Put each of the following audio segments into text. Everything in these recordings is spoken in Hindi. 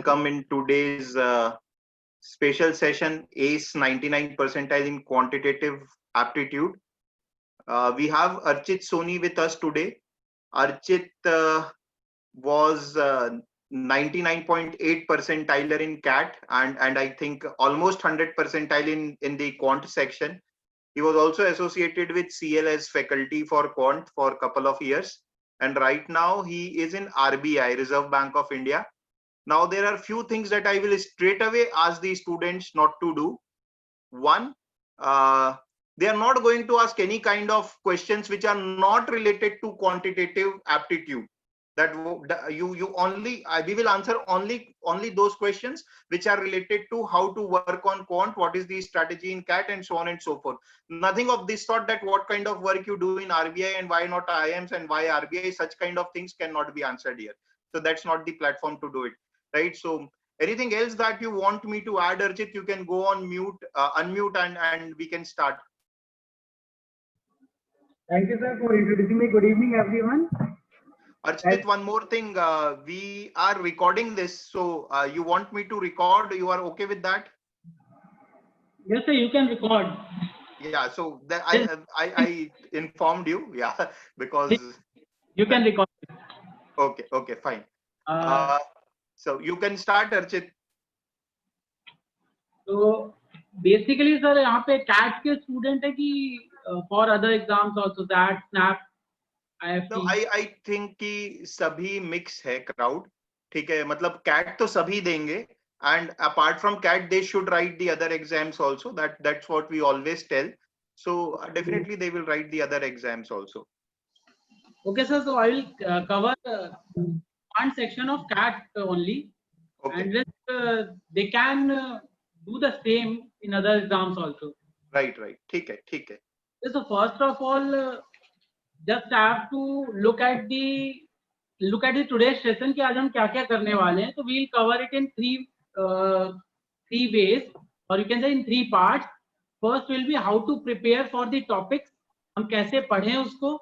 welcome in today's special session, ACE 99 percentile in quantitative aptitude. We have Archit Soni with us today. Archit was 99.8 percentile in CAT and I think almost 100 percentile in the quant section. He was also associated with CLS faculty for quant for a couple of years. And right now he is in RBI, Reserve Bank of India. Now, there are few things that I will straight away ask the students not to do. One, they are not going to ask any kind of questions which are not related to quantitative aptitude. That we will answer only those questions which are related to how to work on quant, what is the strategy in CAT, and so on and so forth. Nothing of this sort, that what kind of work you do in RBI and why not IIMs and why RBI, such kind of things cannot be answered here. So that's not the platform to do it. Right. So anything else that you want me to add, Archit, you can go on mute, unmute, and we can start. Thank you, sir, for introducing me. Good evening, everyone. Archit, one more thing. We are recording this, so you want me to record? You are okay with that? Yes, sir. You can record. Yeah. So that I informed you. Yeah, because you can record. Okay. Okay. Fine. So you can start, Archit. So basically, sir, यहाँ पे CAT के student है कि for other exams also, that SNAP, IFT. No, I think कि सभी mix है crowd. ठीक है, मतलब CAT तो सभी देंगे, and apart from CAT they should write the other exams also. That's what we always tell. So definitely they will write the other exams also. Okay, sir. So I will cover one section of CAT only, okay. And rest, they can do the same in other exams also. Right. ठीक है. So first of all, just have to look at the today's session कि आज हम क्या-क्या करने वाले हैं. So we'll cover it in three ways, or you can say in three parts. First will be how to prepare for the topics. हम कैसे पढ़ें उसको.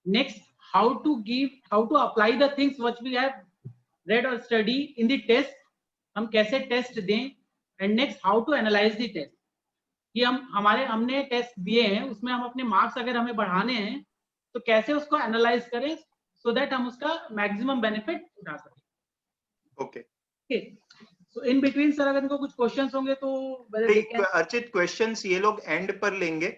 Next, how to apply the things which we have read or study in the test. हम कैसे टेस्ट दें. And next, how to analyze the test. कि हमने टेस्ट दिए हैं, उसमें हम अपने मार्क्स अगर हमें बढ़ाने हैं तो कैसे उसको एनालाइज करें सो दैट हम उसका मैक्सिमम बेनिफिट उठा सकें. Okay. So in between sir अगर इनको कुछ क्वेश्चंस होंगे तो अर्चित क्वेश्चंस ये लोग एंड पर लेंगे.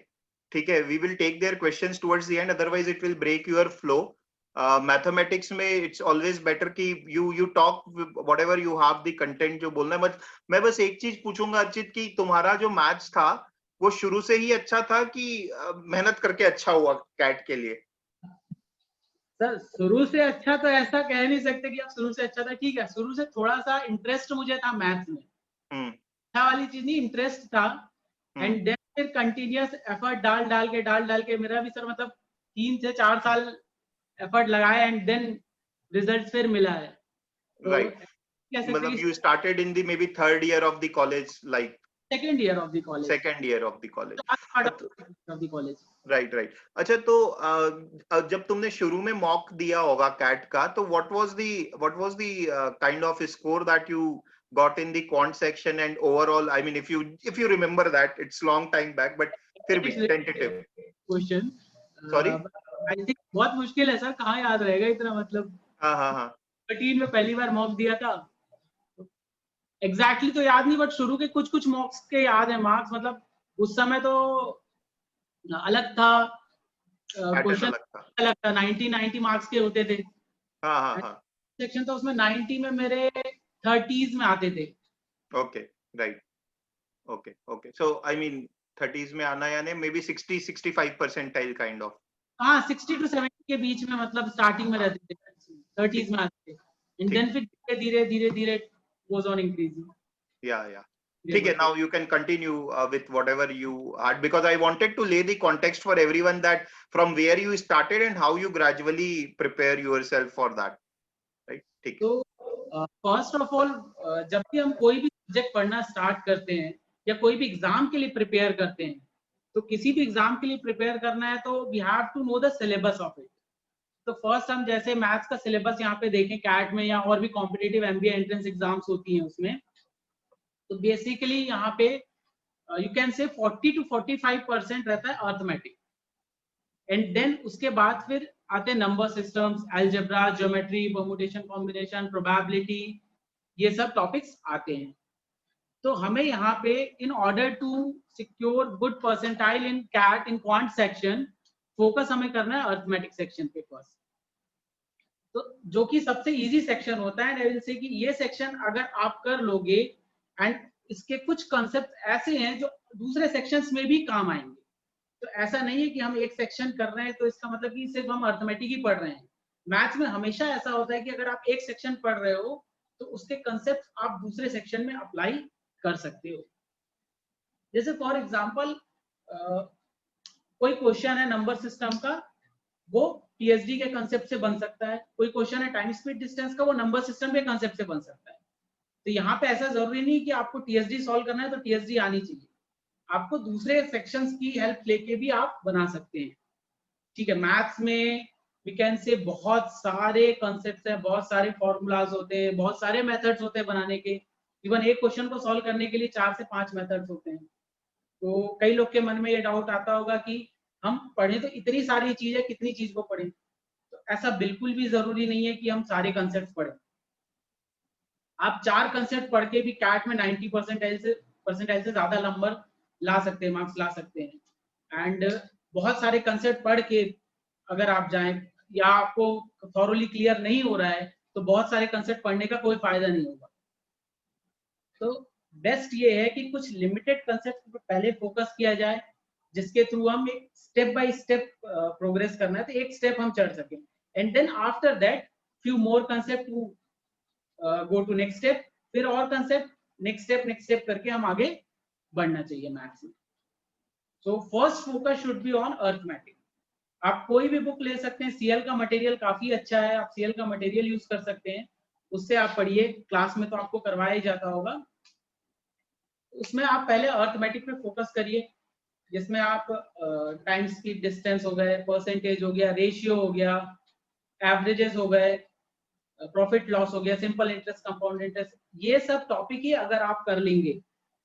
ठीक है, we will take their questions towards the end, otherwise it will break your flow. Mathematics में इट्स ऑलवेज बेटर कि you talk whatever you have the content जो बोलना है. बट मैं बस एक चीज पूछूंगा अर्चित कि तुम्हारा जो मैथ्स था वो शुरू से ही अच्छा था कि मेहनत करके अच्छा हुआ कैट के लिए? सर शुरू से अच्छा तो ऐसा कह नहीं सकते कि आप शुरू से अच्छा था. ठीक है, शुरू से थोड़ा सा इंटरेस्ट मुझे था मैथ्स में. अच्छा वाली चीज नहीं, इंटरेस्ट था. एंड देन फिर कंटिन्यूअस एफर्ट डाल के मेरा भी सर मतलब 3 से 4 साल एफर्ट लगाया एंड देन रिजल्ट फिर मिला है. राइट. मतलब you started in the may be third year of the college, like second year of the college. Right. अच्छा, तो जब तुमने शुरू में मॉक दिया होगा कैट का, तो what was the kind off score that you got in the quant section and overall, I mean, if you remember that, it's long time back, but फिर भी tentative question. Sorry, I think बहुत मुश्किल है सर, कहाँ याद रहेगा इतना. मतलब हाँ 13 में पहली बार मॉक दिया था. एग्जैक्टली तो याद नहीं, बट शुरू के कुछ मॉक्स के याद है मार्क्स. मतलब उस समय तो अलग था, क्वेश्चन अलग था. 90 मार्क्स के होते थे. हाँ सेक्शन तो उसमें 90 में मेरे 30s में आते थे. Okay, right. Okay. So I mean 30s में आना यानी may be 60-65 percentile kind of. हाँ, 60 to 70 के बीच में मतलब स्टार्टिंग में रहते थे. 30s में आते थे. एंड देन फिर धीरे goes on increasing. Yeah. ठीक है. Now you can continue with whatever you had, because I wanted to lay the context for everyone that from where you started and how you gradually prepare yourself for that. Right? ठीक. तो फर्स्ट ऑफ ऑल जब भी हम कोई भी सब्जेक्ट पढ़ना स्टार्ट करते हैं या कोई भी एग्जाम के लिए प्रिपेयर करते हैं, तो किसी भी एग्जाम के लिए प्रिपेयर करना है तो we have to know the syllabus of it. तो फर्स्ट हम जैसे मैथ्स का सिलेबस यहाँ पे देखें कैट में या और भी कॉम्पिटिटिव एमबीए एंट्रेंस एग्जाम्स होती हैं उसमें, तो बेसिकली यहाँ पे यू कैन से 40 to 45% रहता है अर्थमेटिक, एंड देन उसके बाद फिर आते हैं number systems, algebra, geometry, permutation, combination, probability, ये सब टॉपिक्स आते हैं। तो हमें यहाँ पे in order to secure good percentile in CAT in quant section, focus हमें करना है अर्थमेटिक सेक्शन पे फर्स्ट, तो जो कि सबसे इजी सेक्शन होता है। आई विल से कि ये सेक्शन अगर आप कर लोगे, एंड इसके कुछ कॉन्सेप्ट ऐसे हैं जो दूसरे सेक्शंस में भी काम आएंगे। तो ऐसा नहीं है कि हम एक सेक्शन कर रहे हैं तो इसका मतलब कि सिर्फ हम अर्थमेटिक ही पढ़ रहे हैं। मैथ्स में हमेशा ऐसा होता है कि अगर आप एक सेक्शन पढ़ रहे हो तो उसके कंसेप्ट आप दूसरे सेक्शन में अप्लाई कर सकते हो। जैसे फॉर एग्जांपल कोई क्वेश्चन है नंबर सिस्टम का, वो टीएसडी के कंसेप्ट से बन सकता है। कोई क्वेश्चन है टाइम स्पीड डिस्टेंस का, वो नंबर सिस्टम के कंसेप्ट से बन सकता है। तो यहाँ पे ऐसा जरूरी नहीं कि आपको टीएसडी सॉल्व करना है तो टीएसडी आनी चाहिए, आपको दूसरे सेक्शंस की हेल्प लेके भी आप बना सकते हैं। ठीक है, मैथ्स में वी कैन से बहुत सारे कॉन्सेप्ट्स हैं, बहुत सारे फॉर्मूलाज होते हैं, बहुत सारे मेथड्स होते हैं बनाने के। इवन एक क्वेश्चन को सॉल्व करने के लिए 4 से 5 मेथड्स होते हैं। तो कई लोग के मन में ये डाउट आता होगा कि हम पढ़ें तो इतनी सारी चीजें, कितनी चीज को पढ़ें? तो ऐसा बिल्कुल भी जरूरी नहीं है कि हम सारे कंसेप्ट पढ़ें। आप 4 कंसेप्ट पढ़ के भी कैट में 90 परसेंटाइल से ज्यादा नंबर ला सकते हैं, मार्क्स ला सकते हैं। एंड बहुत सारे कंसेप्ट पढ़ के अगर आप जाएं या आपको थॉरोली क्लियर नहीं हो रहा है तो बहुत सारे कंसेप्ट पढ़ने का कोई फायदा नहीं होगा। तो बेस्ट ये है कि कुछ लिमिटेड कंसेप्ट पर पहले फोकस किया जाए, जिसके थ्रू हम एक स्टेप बाय स्टेप प्रोग्रेस करना है तो एक स्टेप हम चढ़ सकें, and then after that few more concept to go to next step, फिर और कंसेप्ट, नेक्स्ट स्टेप करके हम आगे बढ़ना चाहिए मैथ्स में। So first focus should be on arithmetic. आप कोई भी बुक ले सकते हैं, सीएल का मटेरियल काफी अच्छा है, आप सीएल का मटेरियल यूज कर सकते हैं, उससे आप पढ़िए। क्लास में तो आपको करवाया ही जाता होगा। उसमें आप पहले अर्थमेटिक पे फोकस करिए, जिसमें आप टाइम स्पीड डिस्टेंस हो गए, परसेंटेज हो गया, रेशियो हो गया, एवरेजेस हो गए, प्रॉफिट लॉस हो गया, सिंपल इंटरेस्ट, कंपाउंड इंटरेस्ट, ये सब टॉपिक ही अगर आप कर लेंगे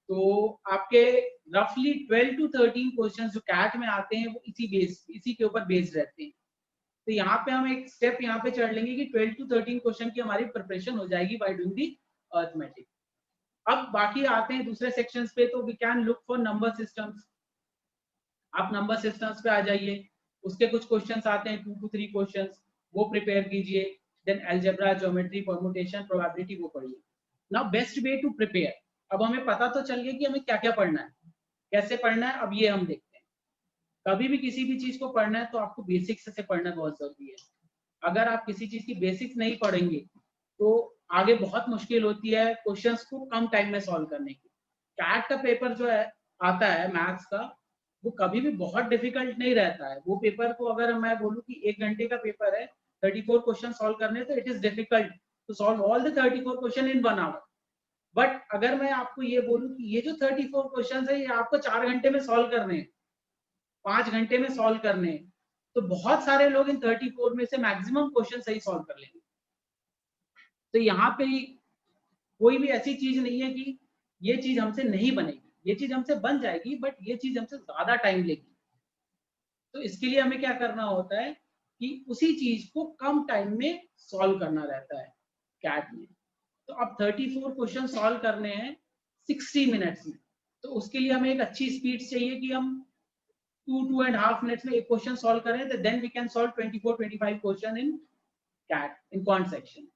तो आपके रफली 12 to 13 क्वेश्चन जो कैट में आते हैं वो इसी के ऊपर बेस्ड रहते हैं। तो यहाँ पे हम एक स्टेप यहाँ पे चढ़ लेंगे कि 12 to 13 क्वेश्चन की हमारी प्रिपरेशन हो जाएगी बाय डूइंग दी अर्थमेटिक। अब बाकी आते हैं दूसरे सेक्शंस पे, तो we can look for number systems. आप नंबर सिस्टम्स पे आ जाइए, उसके कुछ क्वेश्चंस आते हैं 2 to 3 क्वेश्चंस, वो प्रिपेयर कीजिए। Then algebra, geometry, permutation, probability, वो पढ़िए। Now best way to prepare, अब हमें पता तो चल गया कि हमें क्या क्या पढ़ना है, कैसे पढ़ना है, अब ये हम देखते हैं। कभी भी किसी भी चीज को पढ़ना है तो आपको बेसिक्स से पढ़ना बहुत जरूरी है। अगर आप किसी चीज की बेसिक्स नहीं पढ़ेंगे तो आगे बहुत मुश्किल होती है क्वेश्चंस को कम टाइम में सॉल्व करने की। कैट का पेपर जो है आता है मैथ्स का, वो कभी भी बहुत डिफिकल्ट नहीं रहता है। वो पेपर को अगर मैं बोलूं कि 1 घंटे का पेपर है, 34 क्वेश्चन सॉल्व करने, तो it is difficult to solve all the 34 question in 1 hour. But अगर मैं आपको ये बोलूं कि ये जो 34 क्वेश्चन है ये आपको 4 घंटे में सॉल्व करने हैं, 5 घंटे में सॉल्व करने हैं, तो बहुत सारे लोग इन 34 में से मैक्सिमम क्वेश्चन सही सॉल्व कर लेंगे। तो यहाँ पे कोई भी ऐसी चीज नहीं है कि ये चीज हमसे नहीं बनेगी, ये चीज हमसे बन जाएगी, बट ये चीज हमसे ज्यादा टाइम लेगी। तो इसके लिए हमें क्या करना होता है कि उसी चीज को कम टाइम में सॉल्व करना रहता है कैट में। तो अब 34 क्वेश्चन सॉल्व करने हैं 60 मिनट्स में, तो उसके लिए हमें एक अच्छी स्पीड चाहिए कि हम 2.5 मिनट्स में एक क्वेश्चन सॉल्व करें, तो then we can solve 24-25 question in CAT in quant section.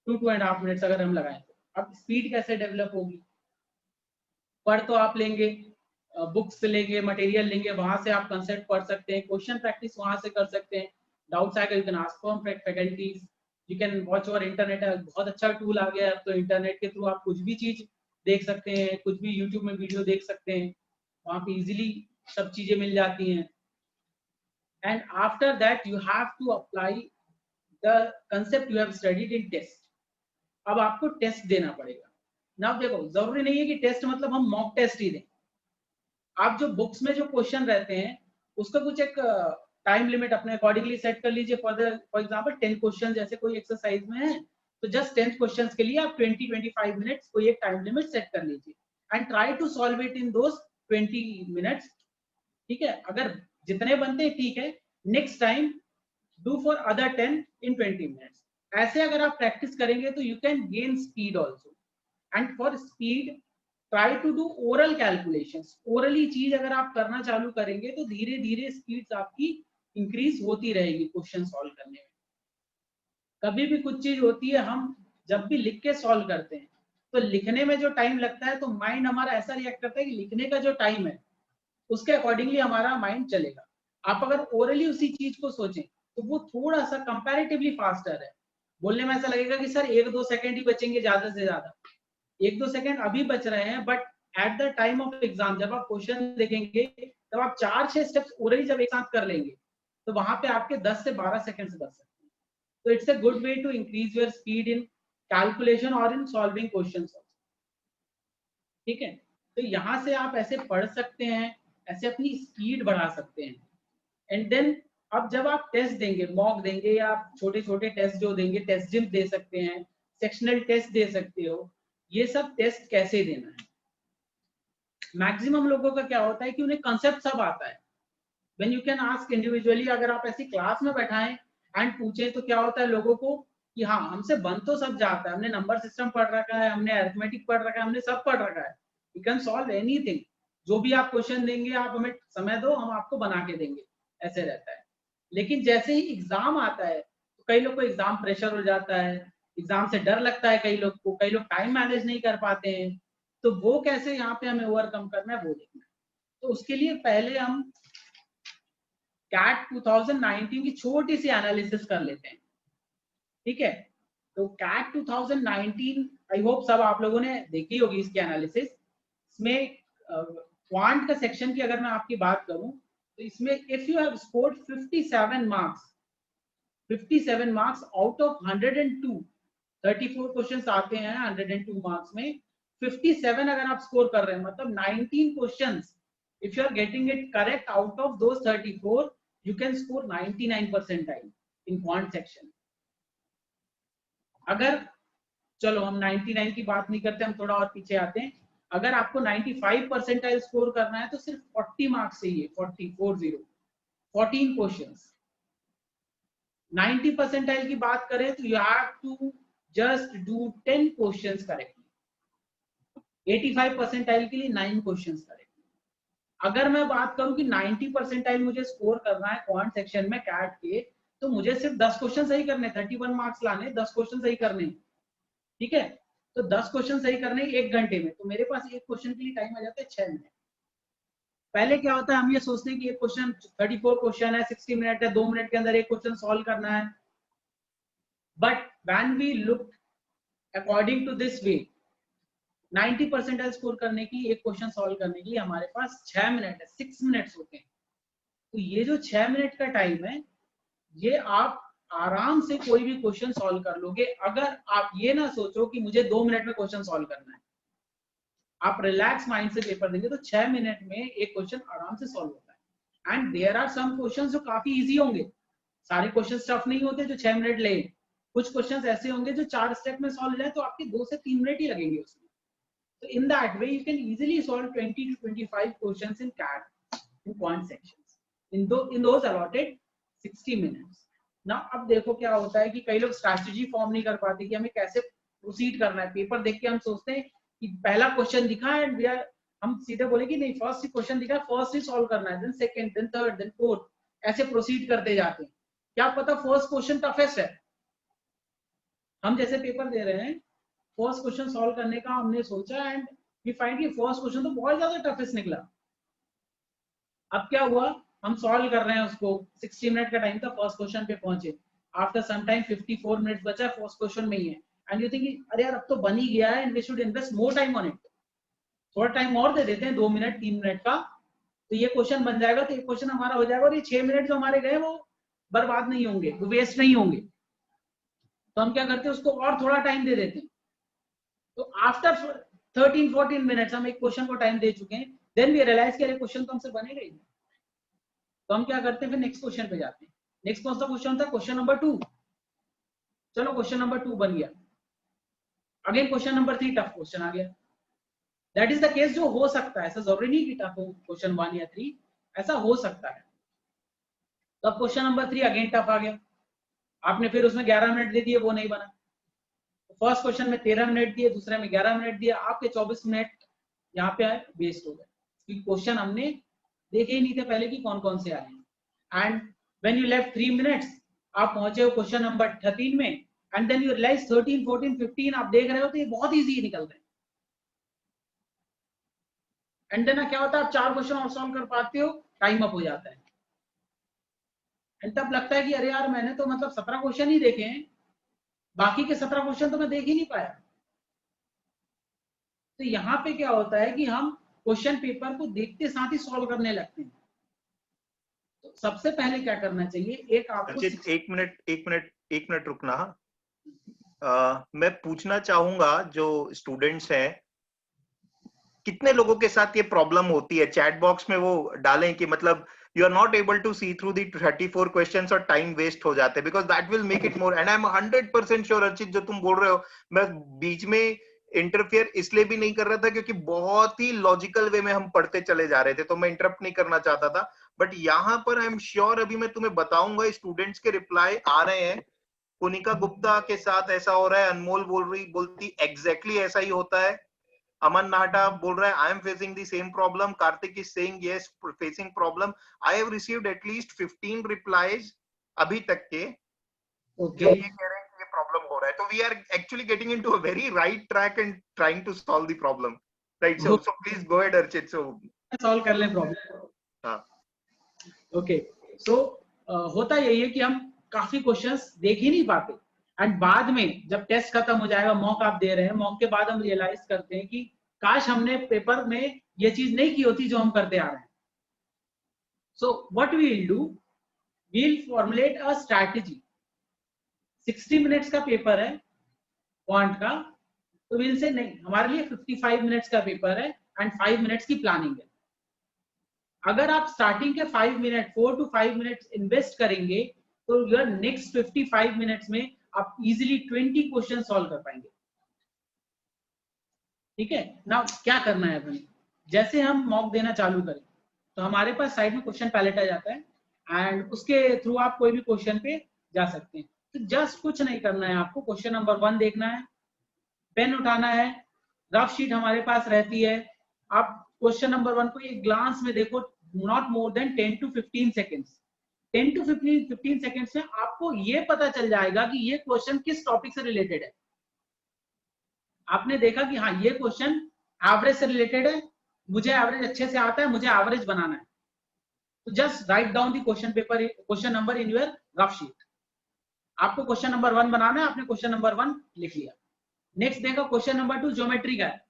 2.5 minutes अगर हम लगाएं तो अब स्पीड कैसे डेवलप होगी? पढ़ तो आप लेंगे, बुक्स लेंगे, मटेरियल लेंगे, वहां से आप कंसेप्ट पढ़ सकते हैं, क्वेश्चन प्रैक्टिस वहां से कर सकते हैं, डाउट्स आएगा you can ask from faculties, you can watch over internet. बहुत अच्छा टूल आ गया है, तो इंटरनेट के थ्रू आप कुछ भी चीज देख सकते हैं, कुछ भी यूट्यूब में वीडियो देख सकते हैं, वहां पे इजीली सब चीजें मिल जाती हैं। And after that you have to apply the concept you have studied in test. अब आपको टेस्ट देना पड़ेगा ना। देखो, जरूरी नहीं है कि टेस्ट मतलब हम मॉक टेस्ट ही दें। आप जो बुक्स में जो क्वेश्चन रहते हैं उसका कुछ एक टाइम लिमिट अपने अकॉर्डिंगली सेट कर लीजिए। फॉर एग्जांपल 10 क्वेश्चन जैसे कोई एक्सरसाइज में है, तो जस्ट 10 क्वेश्चंस के लिए आप 20-25 मिनट्स कोई एक टाइम लिमिट सेट कर लीजिए and try to solve it in those 20 minutes. ठीक है, अगर जितने बनते हैं ठीक है, next time do for other 10 in 20 minutes. ऐसे अगर आप प्रैक्टिस करेंगे तो you can gain speed also. And for speed try to do oral calculations. Orally चीज अगर आप करना चालू करेंगे तो धीरे धीरे स्पीड आपकी इंक्रीज होती रहेगी क्वेश्चन सॉल्व करने में। कभी भी कुछ चीज होती है, हम जब भी लिख के सॉल्व करते हैं तो लिखने में जो टाइम लगता है तो माइंड हमारा ऐसा रिएक्ट करता है कि लिखने का जो टाइम है उसके अकॉर्डिंगली हमारा माइंड चलेगा। आप अगर ओरली उसी चीज को सोचें तो वो थोड़ा सा कंपैरेटिवली फास्टर है। बोलने में ऐसा लगेगा कि सर 1-2 सेकंड ही बचेंगे ज्यादा से ज्यादा, 1-2 सेकंड अभी बच रहे हैं, but at the time of exam जब आप क्वेश्चन देखेंगे तब आप 4-6 स्टेप्स ओरली जब एक साथ कर लेंगे तो वहां पे आपके 10 से 12 सेकंड्स बच सकते हैं। तो it's a good way to increase your speed in calculation और इन सॉल्विंग क्वेश्चंस। ठीक है, तो यहाँ से आप ऐसे पढ़ सकते हैं, ऐसे अपनी स्पीड बढ़ा सकते हैं। एंड देन अब जब आप टेस्ट देंगे, मॉक देंगे या आप छोटे छोटे टेस्ट जो देंगे, टेस्ट जिम दे सकते हैं, सेक्शनल टेस्ट दे सकते हो। ये सब टेस्ट कैसे देना है, मैक्सिमम लोगों का क्या होता है कि उन्हें कंसेप्ट सब आता है। When you can ask individually, अगर आप ऐसी क्लास में बैठाएं एंड पूछें तो क्या होता है लोगों को कि हाँ हमसे बन तो सब जाता है, हमने नंबर सिस्टम पढ़ रखा है, हमने अरिथमेटिक पढ़ रखा है, हमने सब पढ़ रखा है, वी कैन सॉल्व एनीथिंग। जो भी आप क्वेश्चन देंगे आप हमें समय दो, हम आपको बना के देंगे, ऐसे रहता है। लेकिन जैसे ही एग्जाम आता है तो कई लोग को एग्जाम प्रेशर हो जाता है, एग्जाम से डर लगता है कई लोग को, कई लोग टाइम मैनेज नहीं कर पाते हैं। तो वो कैसे यहाँ पे हमें ओवरकम करना है वो देखना है। तो उसके लिए पहले हम कैट 2019 की छोटी सी एनालिसिस कर लेते हैं। ठीक है, तो कैट 2019 आई होप सब आप लोगों ने देखी होगी इसकी एनालिसिस। इसमें क्वांट का सेक्शन की अगर मैं आपकी बात करूं तो इसमें if you have scored 57 marks, 57 marks out of 102, 34 questions आते हैं 102 मार्क्स में, 57 अगर आप स्कोर कर रहे हैं मतलब 19 questions if you are getting it correct out of those 34, you can score 99 percentile in quant section। अगर चलो हम 99 की बात नहीं करते, हम थोड़ा और पीछे आते हैं। अगर आपको 95 परसेंटाइल स्कोर करना है तो सिर्फ 40 मार्क्स चाहिए, 14 क्वेश्चंस। 90 परसेंटाइल की बात करें तो you have to just do 10 questions correctly. 85 percentile के लिए 9 क्वेश्चंस करेक्ट। अगर मैं बात करूं कि 90 परसेंटाइल मुझे स्कोर करना है क्वांट सेक्शन में कैट के, तो मुझे सिर्फ 10 क्वेश्चन सही करने, 31 मार्क्स लाने, 10 क्वेश्चन सही करने। ठीक है, तो 10 क्वेश्चन सही करने 1 घंटे में, तो मेरे पास एक क्वेश्चन के लिए टाइम आ जाता है 6 मिनट। पहले क्या होता है, हम ये सोचते हैं कि एक क्वेश्चन 34 क्वेश्चन है, 60 मिनट है, 2 मिनट के अंदर एक क्वेश्चन सॉल्व करना है। But when we look according to this way, 90 percentile score करने की, एक क्वेश्चन सॉल्व करने के लिए हमारे पास 6 मिनट है, 6 मिनट्स होते हैं। तो ये जो 6 मिनट का टाइम है, ये आप आराम से कोई भी क्वेश्चन सॉल्व कर लोगे। अगर आप ये ना सोचो कि मुझे 2 मिनट में क्वेश्चन सॉल्व करना है, आप रिलैक्स माइंड से पेपर देंगे तो 6 मिनट में एक क्वेश्चन आराम से सॉल्व होता है। And there are some question जो काफी इजी होंगे, सारे क्वेश्चन टफ नहीं होते जो 6 मिनट ले। कुछ क्वेश्चन ऐसे होंगे जो 4 स्टेप में सॉल्व जाए तो आपके 2 से 3 मिनट ही लगेंगे उसमें। So in that way, you can easily solve 20 to 25 questions in CAT in quant sections in those allotted 60 minutes. Now अब देखो क्या होता है कि कई लोग स्ट्रैटेजी फॉर्म नहीं कर पाते कि हमें कैसे प्रोसीड करना है। पेपर देख के हम सोचते हैं कि पहला क्वेश्चन दिखा है एंड हम सीधे बोले कि नहीं, फर्स्ट ही क्वेश्चन दिखा, फर्स्ट ही सॉल्व करना है, then second, then third, then fourth, ऐसे प्रोसीड करते जाते हैं। क्या पता फर्स्ट क्वेश्चन टफेस्ट है। हम जैसे पेपर दे रहे हैं, फर्स्ट क्वेश्चन सॉल्व करने का हमने सोचा एंड वी फाइंड कि फर्स्ट क्वेश्चन तो बहुत ज्यादा टफेस्ट निकला। अब क्या हुआ, हम सॉल्व कर रहे हैं उसको, 60 मिनट का टाइम था, फर्स्ट क्वेश्चन पे पहुंचे, आफ्टर सम टाइम 54 मिनट्स बचा फर्स्ट क्वेश्चन में ही है, एंड यू थिंक अरे यार अब तो बन ही गया है and we should invest more time on it, थोड़ा टाइम और दे देते हैं, 2 मिनट 3 मिनट का, तो ये क्वेश्चन बन जाएगा, तो एक क्वेश्चन हमारा हो जाएगा और ये 6 मिनट जो हमारे गए वो बर्बाद नहीं होंगे, वो वेस्ट नहीं होंगे। तो हम क्या करते हैं, उसको और थोड़ा टाइम दे देते हैं। तो आफ्टर 13-14 मिनट्स हम एक क्वेश्चन को टाइम दे चुके हैं, देन वी रियलाइज कि अरे क्वेश्चन तो हमसे बनेगा ही नहीं। तो हम क्या करते हैं, फिर नेक्स्ट क्वेश्चन पे जाते हैं। नेक्स्ट कौन सा क्वेश्चन था, क्वेश्चन नंबर 2। चलो क्वेश्चन नंबर 2 बन गया। Again question number 3 tough question आ गया। दैट इज द केस जो हो सकता है, ऐसा जरूरी नहीं कि टफ हो क्वेश्चन 1 या 3, ऐसा हो सकता है। तो अब क्वेश्चन नंबर 3 अगेन टफ आ गया। आपने फिर उसमें 11 मिनट दे दिए, वो नहीं बना। फर्स्ट क्वेश्चन में 13 मिनट दिए, दूसरे में 11 मिनट दिया, आपके 24 मिनट यहाँ पे आए, वेस्ट हो गए, क्योंकि क्वेश्चन हमने देखे ही नहीं थे पहले कि कौन कौन से आए हैं। And when you left 3 minutes, आप पहुंचे हो क्वेश्चन नंबर 13 में, एंड देन यू रियलाइज 13, 14, 15 आप देख रहे हो तो ये बहुत इजी निकल रहे हैं। एंड देन क्या होता है, आप 4 क्वेश्चन और सॉल्व कर पाते हो, टाइम अप हो जाता है। एंड तब लगता है कि अरे यार मैंने तो मतलब 17 क्वेश्चन ही देखे हैं, बाकी के 17 क्वेश्चन तो मैं देख ही नहीं पाया। तो यहाँ पे क्या होता है कि हम क्वेश्चन पेपर को देखते साथ ही सॉल्व करने लगते हैं। तो सबसे पहले क्या करना चाहिए, एक आपको एक मिनट रुकना। मैं पूछना चाहूंगा जो स्टूडेंट्स हैं, कितने लोगों के साथ ये प्रॉब्लम होती है, चैट बॉक्स में वो डालें कि मतलब you are not able to see through the 34 questions और टाइम वेस्ट हो जाते हैं, because that will make it more. And I am 100% sure Archit, जो तुम बोल रहे हो, मैं बीच में इंटरफेयर इसलिए भी नहीं कर रहा था क्योंकि बहुत ही लॉजिकल वे में हम पढ़ते चले जा रहे थे, तो मैं इंटरप्ट नहीं करना चाहता था। बट यहाँ पर आई एम श्योर, अभी मैं तुम्हें बताऊंगा, स्टूडेंट्स के रिप्लाई आ रहे हैं। पुनिका गुप्ता के साथ ऐसा हो रहा है, अनमोल बोलती एग्जैक्टली ऐसा ही होता है। अमन नाहटा बोल रहा है I am facing the same problem. Kartik is saying yes, facing problem. I have received at least 15 replies अभी तक के, जो ये कह रहे हैं कि ये प्रॉब्लम हो रहा है। तो we are actually getting into a very right track and trying to solve the problem, right? So please go ahead Archit. So solve कर लें प्रॉब्लम। हाँ, ओके। सो होता यही है कि हम काफी क्वेश्चंस देख ही नहीं पाते, एंड बाद में जब टेस्ट खत्म हो जाएगा, मॉक आप दे रहे हैं, मॉक के बाद हम रियलाइज करते हैं कि काश हमने पेपर में ये चीज नहीं की होती जो हम करते आ रहे हैं। So what we will do, we will formulate a strategy. 60 minutes का पेपर है क्वांट का, तो विल से नहीं, हमारे लिए 55 मिनट्स का पेपर है एंड 5 मिनट्स की प्लानिंग है। अगर आप स्टार्टिंग के 5 मिनट 4 to 5 मिनट्स इन्वेस्ट करेंगे, तो योर नेक्स्ट 55 मिनट्स में आप इजीली 20 क्वेश्चन सॉल्व कर पाएंगे। ठीक है ना? क्या करना है भाई, जैसे हम मॉक देना चालू करें तो हमारे पास साइड में क्वेश्चन पैलेट आ जाता है, एंड उसके थ्रू आप कोई भी क्वेश्चन पे जा सकते हैं। तो जस्ट कुछ नहीं करना है, आपको क्वेश्चन नंबर 1 देखना है, पेन उठाना है, रफ शीट हमारे पास रहती है, आप क्वेश्चन नंबर 1 को एक ग्लांस में देखो, not more than 10 to 15 seconds. 10 to 15 seconds में आपको ये पता चल जाएगा कि ये क्वेश्चन किस टॉपिक से रिलेटेड है। आपने देखा कि हाँ ये क्वेश्चन एवरेज से रिलेटेड है, मुझे एवरेज अच्छे से आता है, मुझे एवरेज बनाना है, तो just write down the question number in your rough sheet. आपको क्वेश्चन नंबर 1 बनाना है, आपने क्वेश्चन नंबर 1 लिख लिया। नेक्स्ट देखा क्वेश्चन नंबर 2 ज्योमेट्री का है,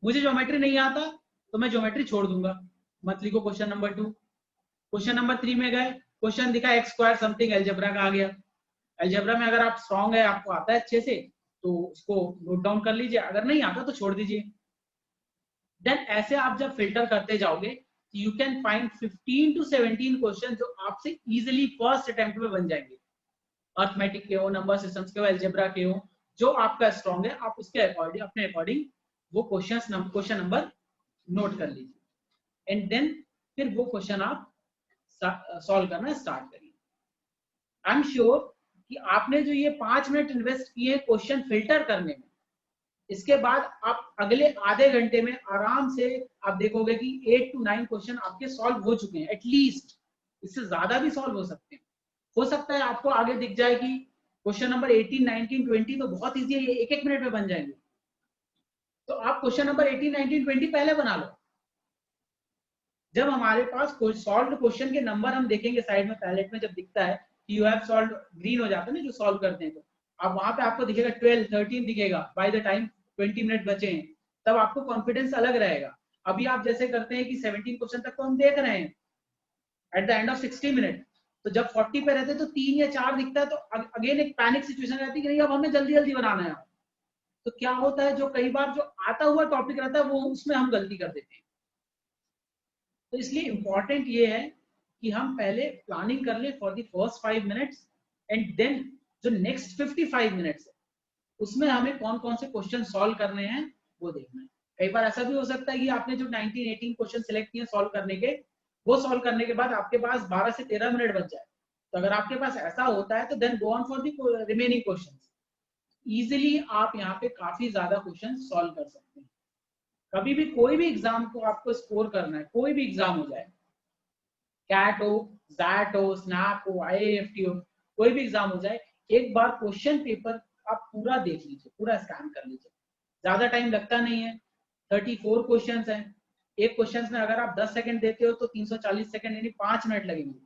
मुझे ज्योमेट्री नहीं आता तो मैं ज्योमेट्री छोड़ दूंगा, मत लिखो क्वेश्चन नंबर 2। क्वेश्चन नंबर 3 में गए, क्वेश्चन दिखा एक्स स्क्वायर समथिंग, अलजेब्रा का आ गया। अलजेब्रा में अगर आप स्ट्रांग है, आपको आता है अच्छे से, तो उसको नोट डाउन कर लीजिए, अगर नहीं आता तो छोड़ दीजिए। देन ऐसे आप जब फिल्टर करते जाओगे, you can find 15 to 17 question जो आपसे इजीली फर्स्ट अटेम्प्ट में बन जाएंगे। अर्थमेटिक के हो, नंबर सिस्टम्स के हो, अलजेब्रा के हो, जो आपका स्ट्रांग है आप उसके अकॉर्डिंग, अपने अकॉर्डिंग वो क्वेश्चन नंबर नोट कर लीजिए, एंड देन फिर वो क्वेश्चन आप सॉल्व करना स्टार्ट करिए। आई एम श्योर कि आपने जो ये 5 मिनट इन्वेस्ट किए क्वेश्चन फिल्टर करने में, इसके बाद आप अगले आधे घंटे में आराम से आप देखोगे कि 8 to 9 क्वेश्चन आपके सॉल्व हो चुके हैं एटलीस्ट। इससे ज्यादा भी सॉल्व हो सकते हैं, हो सकता है आपको आगे दिख जाए कि क्वेश्चन नंबर 18, 19, 20 तो बहुत इजी है, ये एक एक मिनट में बन जाएंगे। तो आप क्वेश्चन नंबर 18, 19, 20 पहले बना लो। जब हमारे पास सॉल्व क्वेश्चन के नंबर हम देखेंगे साइड में पैलेट में, जब दिखता है कि यू हैव सॉल्व, ग्रीन हो जाता है ना जो सॉल्व करते हैं, तो अब वहां पे आपको दिखेगा 12, 13 दिखेगा बाय द टाइम 20 मिनट बचे हैं, तब आपको कॉन्फिडेंस अलग रहेगा। अभी आप जैसे करते हैं कि 17 क्वेश्चन तक तो हम देख रहे हैं at the end of 60 minute, तो जब 40 पे रहते हैं तो 3 या 4 दिखता है, तो अगेन एक पैनिक सिचुएशन रहती है कि नहीं अब हमें जल्दी जल्दी बनाना है। तो क्या होता है, जो कई बार जो आता हुआ टॉपिक रहता है वो उसमें हम गलती कर देते हैं। तो इसलिए इंपॉर्टेंट ये है कि हम पहले प्लानिंग कर ले for the first 5 minutes and then जो नेक्स्ट 55 मिनट्स है उसमें हमें कौन कौन से क्वेश्चन सॉल्व करने हैं वो देखना है। कई बार ऐसा भी हो सकता है कि आपने जो 19-18 क्वेश्चन सिलेक्ट किए सॉल्व करने के, वो सॉल्व करने के बाद आपके पास 12 से 13 मिनट बच जाए। तो अगर आपके पास ऐसा होता है तो then go on for the remaining questions. Easily आप यहाँ पे काफी ज्यादा क्वेश्चन सॉल्व कर सकते हैं। कभी भी कोई भी एग्जाम को आपको स्कोर करना है, कोई भी एग्जाम हो जाए, कैट हो, जैट हो, स्नैप हो, IAFT हो, कोई भी एग्जाम हो जाए, एक बार क्वेश्चन पेपर आप पूरा देख लीजिए, पूरा स्कैन कर लीजिए। ज्यादा टाइम लगता नहीं है, 34 क्वेश्चंस हैं। एक क्वेश्चन में अगर आप 10 सेकंड देते हो तो 340 सेकंड यानी 5 मिनट लगेंगे।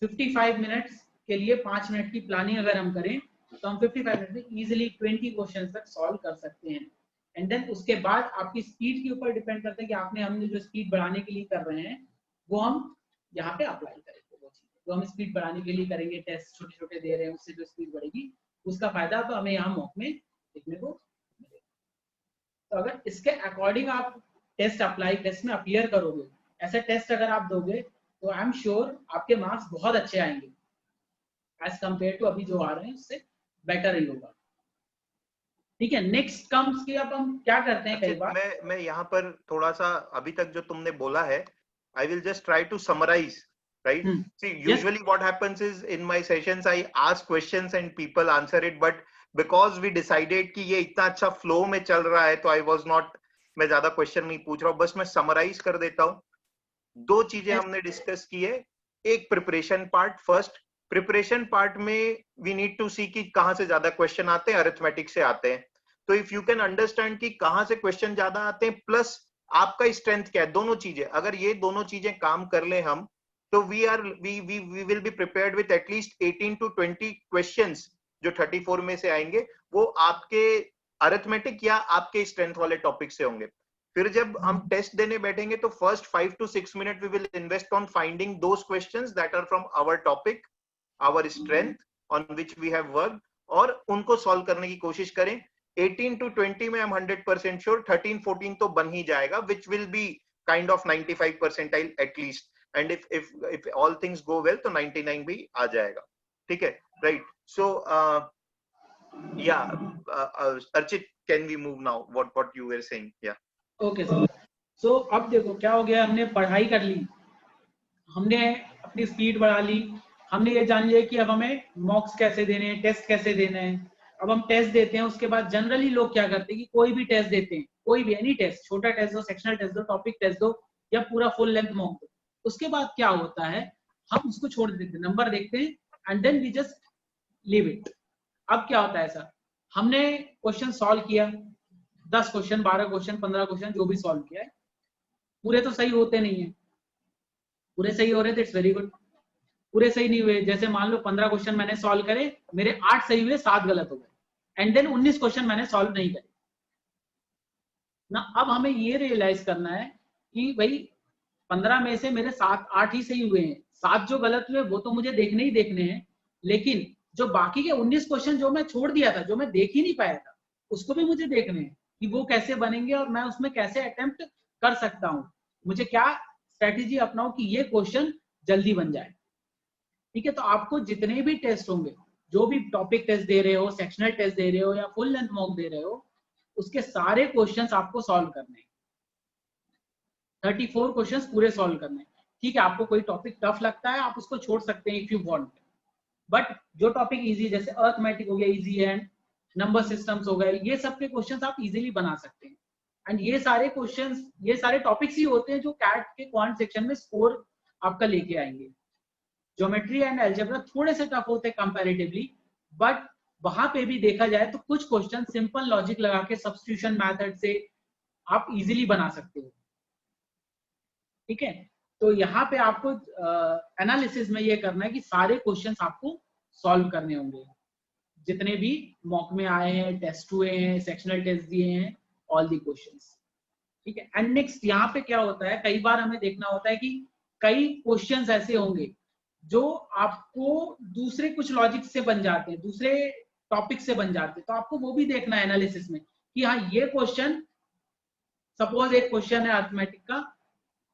55 मिनट्स के लिए 5 मिनट की प्लानिंग अगर हम करें तो हम 55 मिनट में इजीली 20 क्वेश्चन तक सॉल्व कर सकते हैं। एंड देन उसके बाद आपकी स्पीड के ऊपर डिपेंड करता है कि हमने जो स्पीड बढ़ाने के लिए कर रहे हैं वो हम यहाँ पे अप्लाई करेंगे। वो चीज जो हम स्पीड बढ़ाने के लिए करेंगे, टेस्ट छोटे छोटे दे रहे हैं, उससे जो स्पीड बढ़ेगी उसका फायदा तो हमें यहाँ मॉक में देखने को मिलेगा। तो अगर इसके अकॉर्डिंग आप टेस्ट में अपीयर करोगे, ऐसे टेस्ट अगर आप दोगे तो आई एम श्योर आपके मार्क्स बहुत अच्छे आएंगे एज कंपेयर टू अभी जो आ रहे हैं, उससे बेटर ही होगा। ठीक है, नेक्स्ट कम्स की अब हम क्या करते हैं कई बार। मैं यहाँ पर थोड़ा सा अभी तक जो तुमने बोला है, I will just try to summarize, right? See, usually what happens is in my sessions I ask questions and people answer it, but because we decided कि ये इतना अच्छा flow में चल रहा है तो I was not, मैं ज्यादा क्वेश्चन नहीं पूछ रहा हूँ, बस मैं समराइज कर देता हूँ। दो चीजें हमने डिस्कस की है। एक preparation part, first preparation part में वी नीड टू सी कि कहाँ से ज्यादा क्वेश्चन आते हैं, अरिथमेटिक से आते हैं। तो इफ यू कैन अंडरस्टैंड कि कहाँ से क्वेश्चन ज्यादा आते हैं प्लस आपका स्ट्रेंथ क्या है, दोनों चीजें, अगर ये दोनों चीजें काम कर ले हम, तो we will be prepared with at least 18 to 20 questions जो 34 में से आएंगे, वो आपके अरिथमेटिक या आपके स्ट्रेंथ वाले टॉपिक से होंगे। फिर जब हम टेस्ट देने बैठेंगे तो first 5 to 6 minute we will invest on finding those questions that are from our topic, our strength on which we have worked, और उनको सॉल्व करने की कोशिश करें। 18 to 20 में I'm 100% sure 13-14 तो बन ही जाएगा, which will be kind of 95 percentile at least, and if all things go well तो 99 भी आ जाएगा। ठीक है, right? So Archit, can we move now? What you were saying? Yeah. Okay sir. So अब देखो क्या हो गया, हमने पढ़ाई कर ली, हमने अपनी स्पीड बढ़ा ली, हमने ये जान लिया कि अब हमें मॉक्स कैसे देने हैं, टेस्ट कैसे देना है। अब हम टेस्ट देते हैं, उसके बाद जनरली लोग क्या करते हैं कि कोई भी टेस्ट देते हैं, कोई भी एनी टेस्ट, छोटा टेस्ट दो, सेक्शनल टेस्ट दो, टॉपिक टेस्ट दो, या पूरा फुल लेंथ मॉक दो। उसके बाद क्या होता है, हम उसको छोड़ देते हैं, नंबर देखते हैं and then we just leave it. अब क्या होता है सर, हमने क्वेश्चन सॉल्व किया, 10 क्वेश्चन, 12 क्वेश्चन, 15 क्वेश्चन जो भी सॉल्व किया है, पूरे तो सही होते नहीं है। पूरे सही हो रहे थे इट्स वेरी गुड, पूरे सही नहीं हुए, जैसे मान लो 15 क्वेश्चन मैंने सॉल्व करे, मेरे 8 सही हुए, 7 गलत हो गए, एंड देन 19 क्वेश्चन मैंने सॉल्व नहीं करे ना। अब हमें ये रियलाइज करना है कि भाई 15 में से मेरे 7-8 ही सही हुए हैं, 7 जो गलत हुए वो तो मुझे देखने ही देखने हैं, लेकिन जो बाकी के 19 क्वेश्चन जो मैं छोड़ दिया था, जो मैं देख ही नहीं पाया था, उसको भी मुझे देखने हैं कि वो कैसे बनेंगे और मैं उसमें कैसे अटेम्प्ट कर सकता हूँ, मुझे क्या स्ट्रेटेजी अपनाऊं कि ये क्वेश्चन जल्दी बन जाए। ठीक है, तो आपको जितने भी टेस्ट होंगे, जो भी टॉपिक टेस्ट दे रहे हो, सेक्शनल टेस्ट दे रहे हो या फुल लेंथ मॉक दे रहे हो, उसके सारे क्वेश्चंस आपको सॉल्व करने हैं, 34 क्वेश्चंस पूरे सॉल्व करने हैं। ठीक है, आपको कोई टॉपिक टफ लगता है आप उसको छोड़ सकते हैं इफ यू वांट, बट जो टॉपिक इजी, जैसे अर्थमेटिक हो गया इजी है, नंबर सिस्टम्स हो गए, ये सब के क्वेश्चंस आप इजीली बना सकते हैं। एंड ये सारे क्वेश्चंस, ये सारे टॉपिक्स ही होते हैं जो कैट के क्वांट सेक्शन में स्कोर आपका लेके आएंगे। ज्योमेट्री एंड अलजेब्रा थोड़े से टफ होते हैं कंपैरेटिवली, बट वहां पे भी देखा जाए तो कुछ क्वेश्चन सिंपल लॉजिक लगा के सब्स्टिट्यूशन मेथड से आप इजीली बना सकते हो। ठीक है, तो यहाँ पे आपको एनालिसिस में ये करना है कि सारे क्वेश्चंस आपको सॉल्व करने होंगे, जितने भी मॉक में आए हैं, टेस्ट हुए हैं, सेक्शनल टेस्ट दिए हैं, ऑल दी क्वेश्चंस। ठीक है, एंड नेक्स्ट यहाँ पे क्या होता है, कई बार हमें देखना होता है कि कई क्वेश्चंस ऐसे होंगे जो आपको दूसरे कुछ लॉजिक से बन जाते हैं, दूसरे टॉपिक से बन जाते हैं, तो आपको वो भी देखना है एनालिसिस में कि हाँ ये क्वेश्चन, सपोज एक क्वेश्चन है अरिथमेटिक का,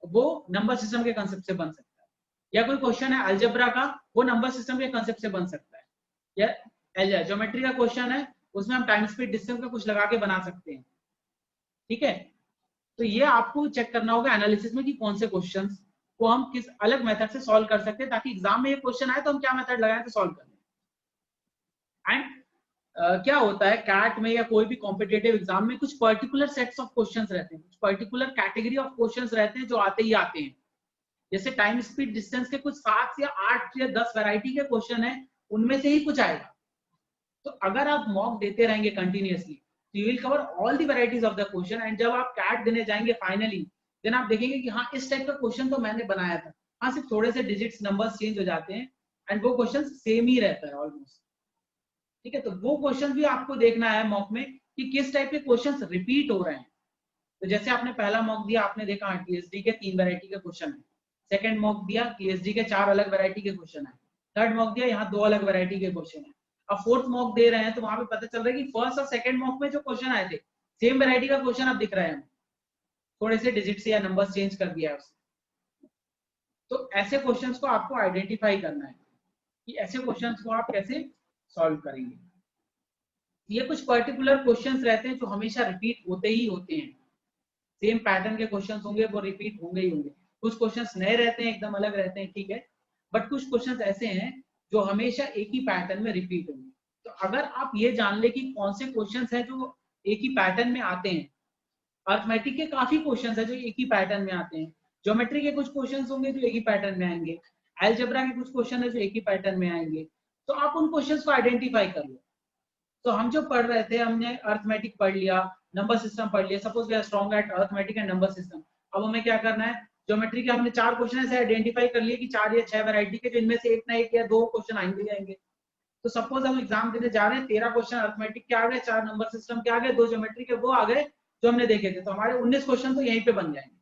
वो नंबर सिस्टम के कंसेप्ट से बन सकता है, या कोई क्वेश्चन है अलजेब्रा का, वो नंबर सिस्टम के कंसेप्ट से बन सकता है, या ज्योमेट्री का क्वेश्चन है उसमें हम टाइम स्पीड डिस्टेंस का कुछ लगा के बना सकते हैं, ठीक है। तो ये आपको चेक करना होगा एनालिसिस में कि कौन से क्वेश्चंस को हम किस अलग मेथड से सॉल्व कर सकते हैं, ताकि एग्जाम में ये क्वेश्चन आए तो हम क्या मेथड लगाएं तो सॉल्व कर लें। एंड क्या होता है कैट में या कोई भी कॉम्पिटिटिव एग्जाम में कुछ पर्टिकुलर सेट्स ऑफ क्वेश्चंस रहते हैं, कुछ पर्टिकुलर कैटेगरी ऑफ क्वेश्चंस रहते हैं जो आते ही आते हैं। जैसे टाइम स्पीड डिस्टेंस के कुछ 7 या 8 या 10 वैरायटी के क्वेश्चन है, उनमें से ही कुछ आएगा। तो अगर आप मॉक देते रहेंगे continuously, you will cover all the varieties of the question, and जब आप कैट देने जाएंगे फाइनली, देन आप देखेंगे कि हाँ इस टाइप का क्वेश्चन तो मैंने बनाया था, हाँ सिर्फ थोड़े से डिजिट्स नंबर्स चेंज हो जाते हैं एंड वो क्वेश्चन सेम ही रहता है ऑलमोस्ट, ठीक है। तो वो क्वेश्चन भी आपको देखना है मॉक में कि किस टाइप के क्वेश्चंस रिपीट हो रहे हैं। तो जैसे आपने पहला मॉक दिया, आपने देखा टीएसडी के 3 वैरायटी के क्वेश्चन है, सेकंड मॉक दिया टीएसडी के 4 अलग वैरायटी के क्वेश्चन है, थर्ड मॉक दिया यहाँ 2 अलग वैरायटी के क्वेश्चन है, अब फोर्थ मॉक दे रहे हैं तो वहां पे पता चल रहा है कि फर्स्ट और सेकंड मॉक में जो क्वेश्चन आए थे सेम वैरायटी का क्वेश्चन अब दिख रहा है, थोड़े से डिजिट्स या नंबर्स चेंज कर दिया है उसने। तो ऐसे क्वेश्चंस को आपको आइडेंटिफाई करना है कि ऐसे क्वेश्चंस को आप कैसे सॉल्व करेंगे। ये कुछ पर्टिकुलर क्वेश्चंस रहते हैं जो हमेशा रिपीट होते ही होते हैं, सेम पैटर्न के क्वेश्चंस होंगे वो रिपीट होंगे ही होंगे। कुछ क्वेश्चंस नए रहते हैं, एकदम अलग रहते हैं, ठीक है, बट कुछ क्वेश्चंस ऐसे हैं जो हमेशा एक ही पैटर्न में रिपीट होंगे। तो अगर आप ये जान ले कि कौन से क्वेश्चंस हैं जो एक ही पैटर्न में आते हैं, अर्थमेटिक के काफी क्वेश्चंस हैं जो एक ही पैटर्न में आते हैं, ज्योमेट्री के कुछ क्वेश्चंस होंगे जो एक ही पैटर्न में आएंगे, अलजेब्रा के कुछ क्वेश्चन है जो एक ही पैटर्न में आएंगे, तो आप उन क्वेश्चंस को आइडेंटिफाई कर लो। तो हम जो पढ़ रहे थे, हमने अर्थमेटिक पढ़ लिया, नंबर सिस्टम पढ़ लिया, suppose we are strong at arithmetic and number system. अब हमें क्या करना है, ज्योमेट्री के हमने 4 क्वेश्चन ऐसे आइडेंटिफाई कर लिए कि 4 या 6 वैरायटी के, जो इनमें से एक ना एक या 2 क्वेश्चन आएंगे ही आएंगे। तो सपोज हम एग्जाम देने जा रहे हैं, 13 क्वेश्चन अर्थमेटिक के आ गए, 4 नंबर सिस्टम के आ गए, 2 ज्योमेट्री के वो आ गए जो हमने देखे थे, तो हमारे 19 क्वेश्चन तो यहीं पे बन जाएंगे।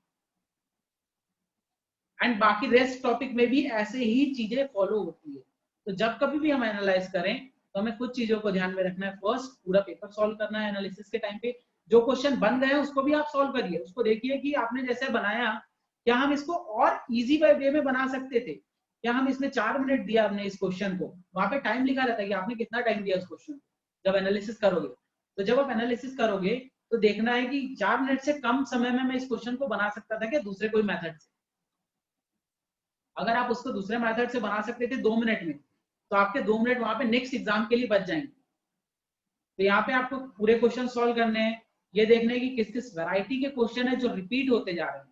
एंड बाकी रेस्ट टॉपिक में भी ऐसे ही चीजें फॉलो होती है। तो जब कभी भी हम एनालाइज करें तो हमें कुछ चीजों को ध्यान में रखना है। फर्स्ट, पूरा पेपर सॉल्व करना है एनालिसिस के टाइम पे, जो क्वेश्चन बन गए उसको भी आप सॉल्व करिए, उसको देखिए कि आपने जैसे बनाया क्या हम इसको और इजी वे में बना सकते थे, क्या हम इसमें 4 मिनट दिया हमने इस क्वेश्चन को, वहां पे टाइम लिखा रहता है कि आपने कितना टाइम दिया उस क्वेश्चन को जब एनालिसिस करोगे। तो जब आप एनालिसिस करोगे तो देखना है कि 4 मिनट से कम समय में मैं इस क्वेश्चन को बना सकता था क्या दूसरे कोई मेथड से। अगर आप उसको दूसरे मेथड से बना सकते थे 2 मिनट में, तो आपके 2 मिनट वहां पे नेक्स्ट एग्जाम के लिए बच जाएंगे। तो यहाँ पे आपको पूरे क्वेश्चन सॉल्व करने हैं, ये देखने की किस किस वैरायटी के क्वेश्चन है जो रिपीट होते जा रहे हैं,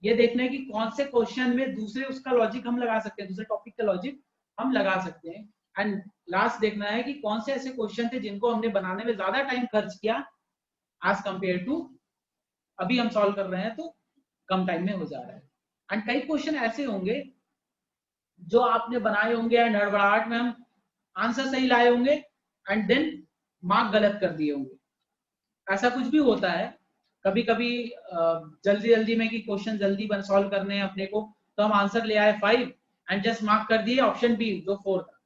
ये देखने की कौन से क्वेश्चन में दूसरे उसका लॉजिक हम लगा सकते हैं, दूसरे टॉपिक का लॉजिक हम लगा सकते हैं। एंड लास्ट देखना है कि कौन से ऐसे क्वेश्चन थे जिनको हमने बनाने में ज्यादा टाइम खर्च किया एज कंपेयर टू अभी हम सॉल्व कर रहे हैं तो कम टाइम में हो जा रहा है। एंड कई क्वेश्चन ऐसे होंगे जो आपने बनाए होंगे एंड हड़बड़ाहट में हम आंसर सही लाए होंगे एंड देन मार्क गलत कर दिए होंगे। ऐसा कुछ भी होता है कभी कभी, जल्दी जल्दी में कि क्वेश्चन जल्दी सॉल्व करने हैं अपने को, तो हम आंसर ले आए 5 एंड जस्ट मार्क कर दिए ऑप्शन बी जो 4 था।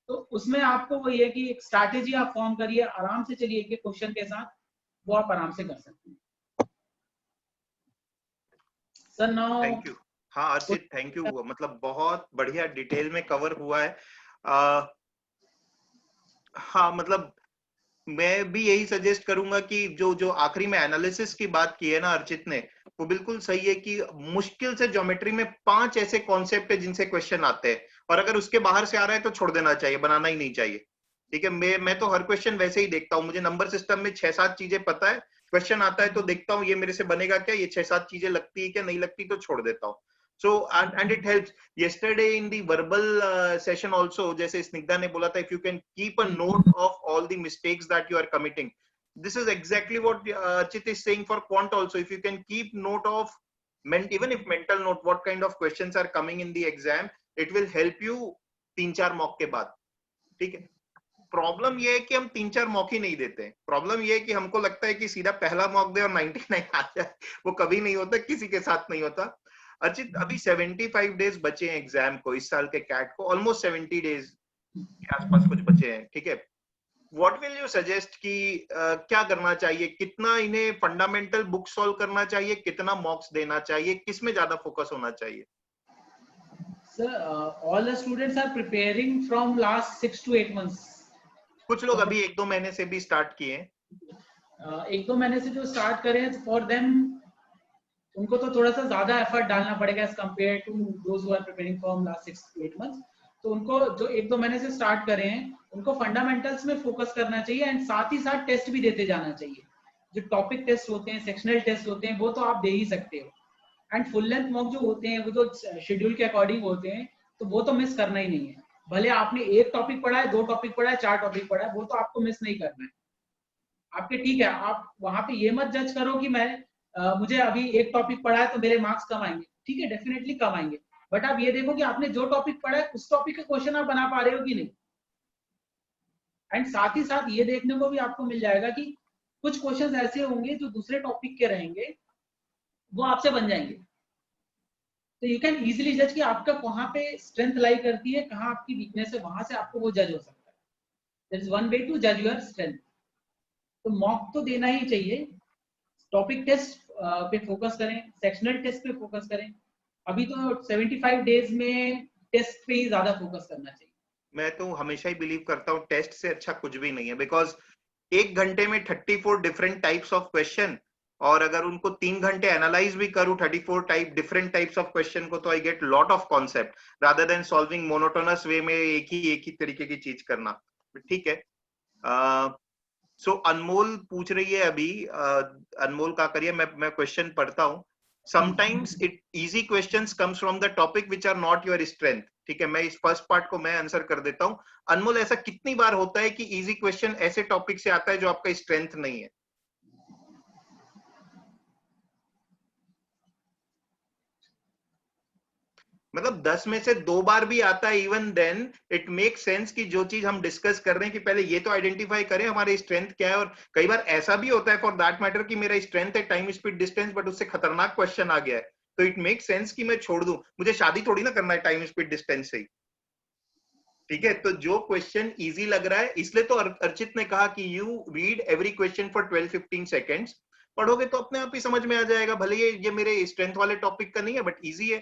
तो उसमें आपको वो ये कि एक स्ट्रैटेजी आप फॉर्म करिए, आराम से चलिए एक क्वेश्चन के साथ, वो आप आराम से कर सकते हैं। Sir now thank you. हाँ अर्चित, थैंक यू, मतलब बहुत बढ़िया डिटेल में कवर हुआ है। हाँ मतलब मैं भी यही सजेस्ट करूंगा कि जो जो आखिरी में एनालिसिस की बात की है ना अर्चित ने, वो बिल्कुल सही है कि मुश्किल से ज्योमेट्री में 5 ऐसे कॉन्सेप्ट है जिनसे क्वेश्चन आते हैं, और अगर उसके बाहर से आ रहा है तो छोड़ देना चाहिए, बनाना ही नहीं चाहिए, ठीक है। मैं तो हर क्वेश्चन वैसे ही देखता हूँ, मुझे नंबर सिस्टम में 6-7 चीजें पता है, क्वेश्चन आता है तो देखता हूँ ये मेरे से बनेगा क्या, ये 6-7 चीजें लगती है क्या, नहीं लगती तो छोड़ देता हूँ। So and it helps. Yesterday in the verbal session also, जैसे स्निग्धा ने बोला था, if you can keep a note of all the mistakes that you are committing, this is exactly what Archit is saying for quant also. If you can keep note of even if mental note what kind of questions are coming in the exam, it will help you 3-4 mock के बाद, ठीक है। प्रॉब्लम ये है कि हम 3-4 मॉक ही नहीं देते। प्रॉब्लम ये है कि हमको लगता है कि सीधा पहला मॉक दे और 99 आ जाए, वो कभी नहीं होता, किसी के साथ नहीं होता। अर्चित अभी 75 डेज बचे हैं एग्जाम को, इस साल के कैट को ऑलमोस्ट 70 डेज के आसपास कुछ बचे हैं, ठीक है। व्हाट विल यू सजेस्ट कि क्या करना चाहिए, कितना इन्हें फंडामेंटल बुक सॉल्व करना चाहिए, कितना मॉक्स देना चाहिए, किस में ज्यादा फोकस होना चाहिए? Sir, all the students are preparing from last 6 to 8 months. कुछ लोग अभी 1-2 महीने से भी स्टार्ट किए हैं। 1-2 महीने से जो स्टार्ट करें, फॉर देम उनको तो थोड़ा सा ज्यादा एफर्ट डालना पड़ेगा as compare to those who are preparing from last 6 to 8 months। तो उनको जो 1-2 महीने से स्टार्ट करें हैं, उनको फंडामेंटल्स में फोकस करना चाहिए एंड साथ ही साथ टेस्ट भी देते जाना चाहिए। जो टॉपिक टेस्ट होते हैं, सेक्शनल टेस्ट होते हैं, वो तो आप दे ही सकते हो, एंड फुल लेंथ मॉक जो होते हैं वो जो शेड्यूल के अकॉर्डिंग होते हैं, तो वो तो मिस करना ही नहीं है। भले आपने एक टॉपिक पढ़ा है, 2 टॉपिक पढ़ा है, 4 टॉपिक पढ़ा है, वो तो आपको मिस नहीं करना है। आपके ठीक है, आप वहां पे ये मत जज करो कि मैं मुझे अभी एक टॉपिक पढ़ा है तो मेरे मार्क्स कम आएंगे। ठीक है, डेफिनेटली कम आएंगे, बट आप ये देखो कि आपने जो टॉपिक पढ़ा है उस टॉपिक के क्वेश्चन आप बना पा रहे हो कि नहीं। एंड साथ ही साथ ये देखने को भी आपको मिल जाएगा कि कुछ क्वेश्चंस ऐसे होंगे जो दूसरे टॉपिक के रहेंगे, वो आपसे बन जाएंगे। तो यू कैन इजीली जज कि आपका कहाँ पे स्ट्रेंथ लाई करती है, कहाँ आपकी वीकनेस है, वहां से आपको वो जज हो सकता है। There is one way to जज योर स्ट्रेंथ। तो मॉक तो देना ही चाहिए, टॉपिक टेस्ट पे फोकस करें, सेक्शनल टेस्ट पे फोकस करें। अभी तो 75 डेज में टेस्ट पे ही ज्यादा फोकस करना चाहिए। मैं तो हमेशा ही बिलीव करता हूँ टेस्ट से अच्छा कुछ भी नहीं है, बिकॉज 1 घंटे में 34 डिफरेंट टाइप्स ऑफ क्वेश्चन, और अगर उनको 3 घंटे एनालाइज भी करूं 34 डिफरेंट टाइप्स ऑफ क्वेश्चन को, तो I get lot of concept rather than solving monotonous way में एक ही तरीके की चीज करना। ठीक है। सो अनमोल पूछ रही है अभी, अनमोल का करिए, मैं क्वेश्चन पढ़ता हूँ। Sometimes it easy questions comes from the topic which are not your strength. ठीक है, मैं इस फर्स्ट पार्ट को मैं आंसर कर देता हूँ। अनमोल, ऐसा कितनी बार होता है कि इजी क्वेश्चन ऐसे टॉपिक से आता है जो आपका स्ट्रेंथ नहीं है? मतलब 10 में से 2 बार भी आता है, even then it make sense कि जो चीज हम डिस्कस कर रहे हैं कि पहले ये तो आइडेंटिफाई करें हमारे स्ट्रेंथ क्या है। और कई बार ऐसा भी होता है फॉर दैट मैटर कि मेरा स्ट्रेंथ है टाइम स्पीड डिस्टेंस, बट उससे खतरनाक क्वेश्चन आ गया है, तो इट मेक सेंस कि मैं छोड़ दूं। मुझे शादी थोड़ी ना करना है टाइम स्पीड डिस्टेंस से ही। ठीक है, तो जो क्वेश्चन इजी लग रहा है, इसलिए तो अर्चित ने कहा कि you read every question for 12-15 seconds. पढ़ोगे तो अपने आप ही समझ में आ जाएगा, भले ये मेरे स्ट्रेंथ वाले टॉपिक का नहीं है बट इजी है।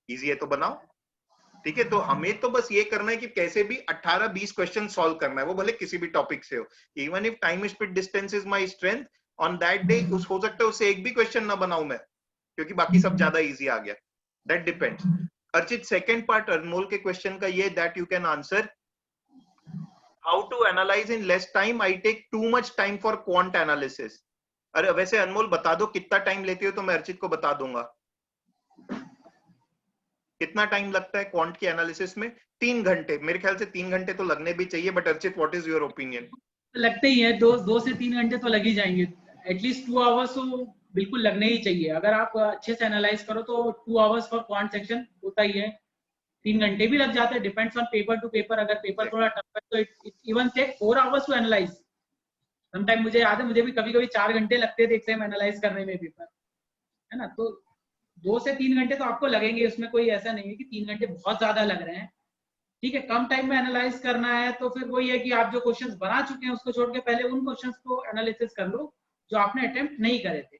इजी है तो बनाओ। ठीक है, तो हमें तो बस ये करना है कि कैसे भी 18-20 क्वेश्चन सॉल्व करना है, वो भले किसी भी टॉपिक से हो। Even if time speed distance is my strength, on that day उस हो सकता है उससे एक भी क्वेश्चन ना बनाऊं मैं, क्योंकि बाकी सब ज्यादा इजी आ गया। That depends. Archit, second part Anmol के क्वेश्चन का ये, that you can answer how to analyse in less time, I take too much time for quant analysis. अरे वैसे अनमोल बता दो कितना टाइम लेती हो, तो मैं अर्चित को बता दूंगा कितना टाइम लगता है क्वांट की एनालिसिस में। 3 घंटे, मेरे ख्याल से 3 घंटे तो लगने भी चाहिए, but Archit what is your opinion? लगते ही है, 2 से 3 घंटे तो लग ही जाएंगे। एटलीस्ट 2 आवर्स तो बिल्कुल लगने ही चाहिए। अगर आप अच्छे से एनालाइज करो तो 2 आवर्स फॉर क्वांट सेक्शन होता ही है। 3 घंटे भी लग जाते हैं, depends on paper two paper. अगर पेपर थोड़ा टफ है तो it even take 4 hours to analyse. Sometime मुझे याद है, मुझे भी कभी कभी 4 घंटे लगते थे एक सेम एनालाइज करने में पेपर, है ना। तो 2 से 3 घंटे तो आपको लगेंगे, उसमें कोई ऐसा नहीं है कि 3 घंटे बहुत ज्यादा लग रहे हैं। ठीक है, कम टाइम में एनालाइज करना है तो फिर वही है कि आप जो क्वेश्चंस बना चुके हैं उसको छोड़ के पहले उन क्वेश्चंस को एनालिसिस कर लो जो आपने अटेम्प्ट नहीं करे थे।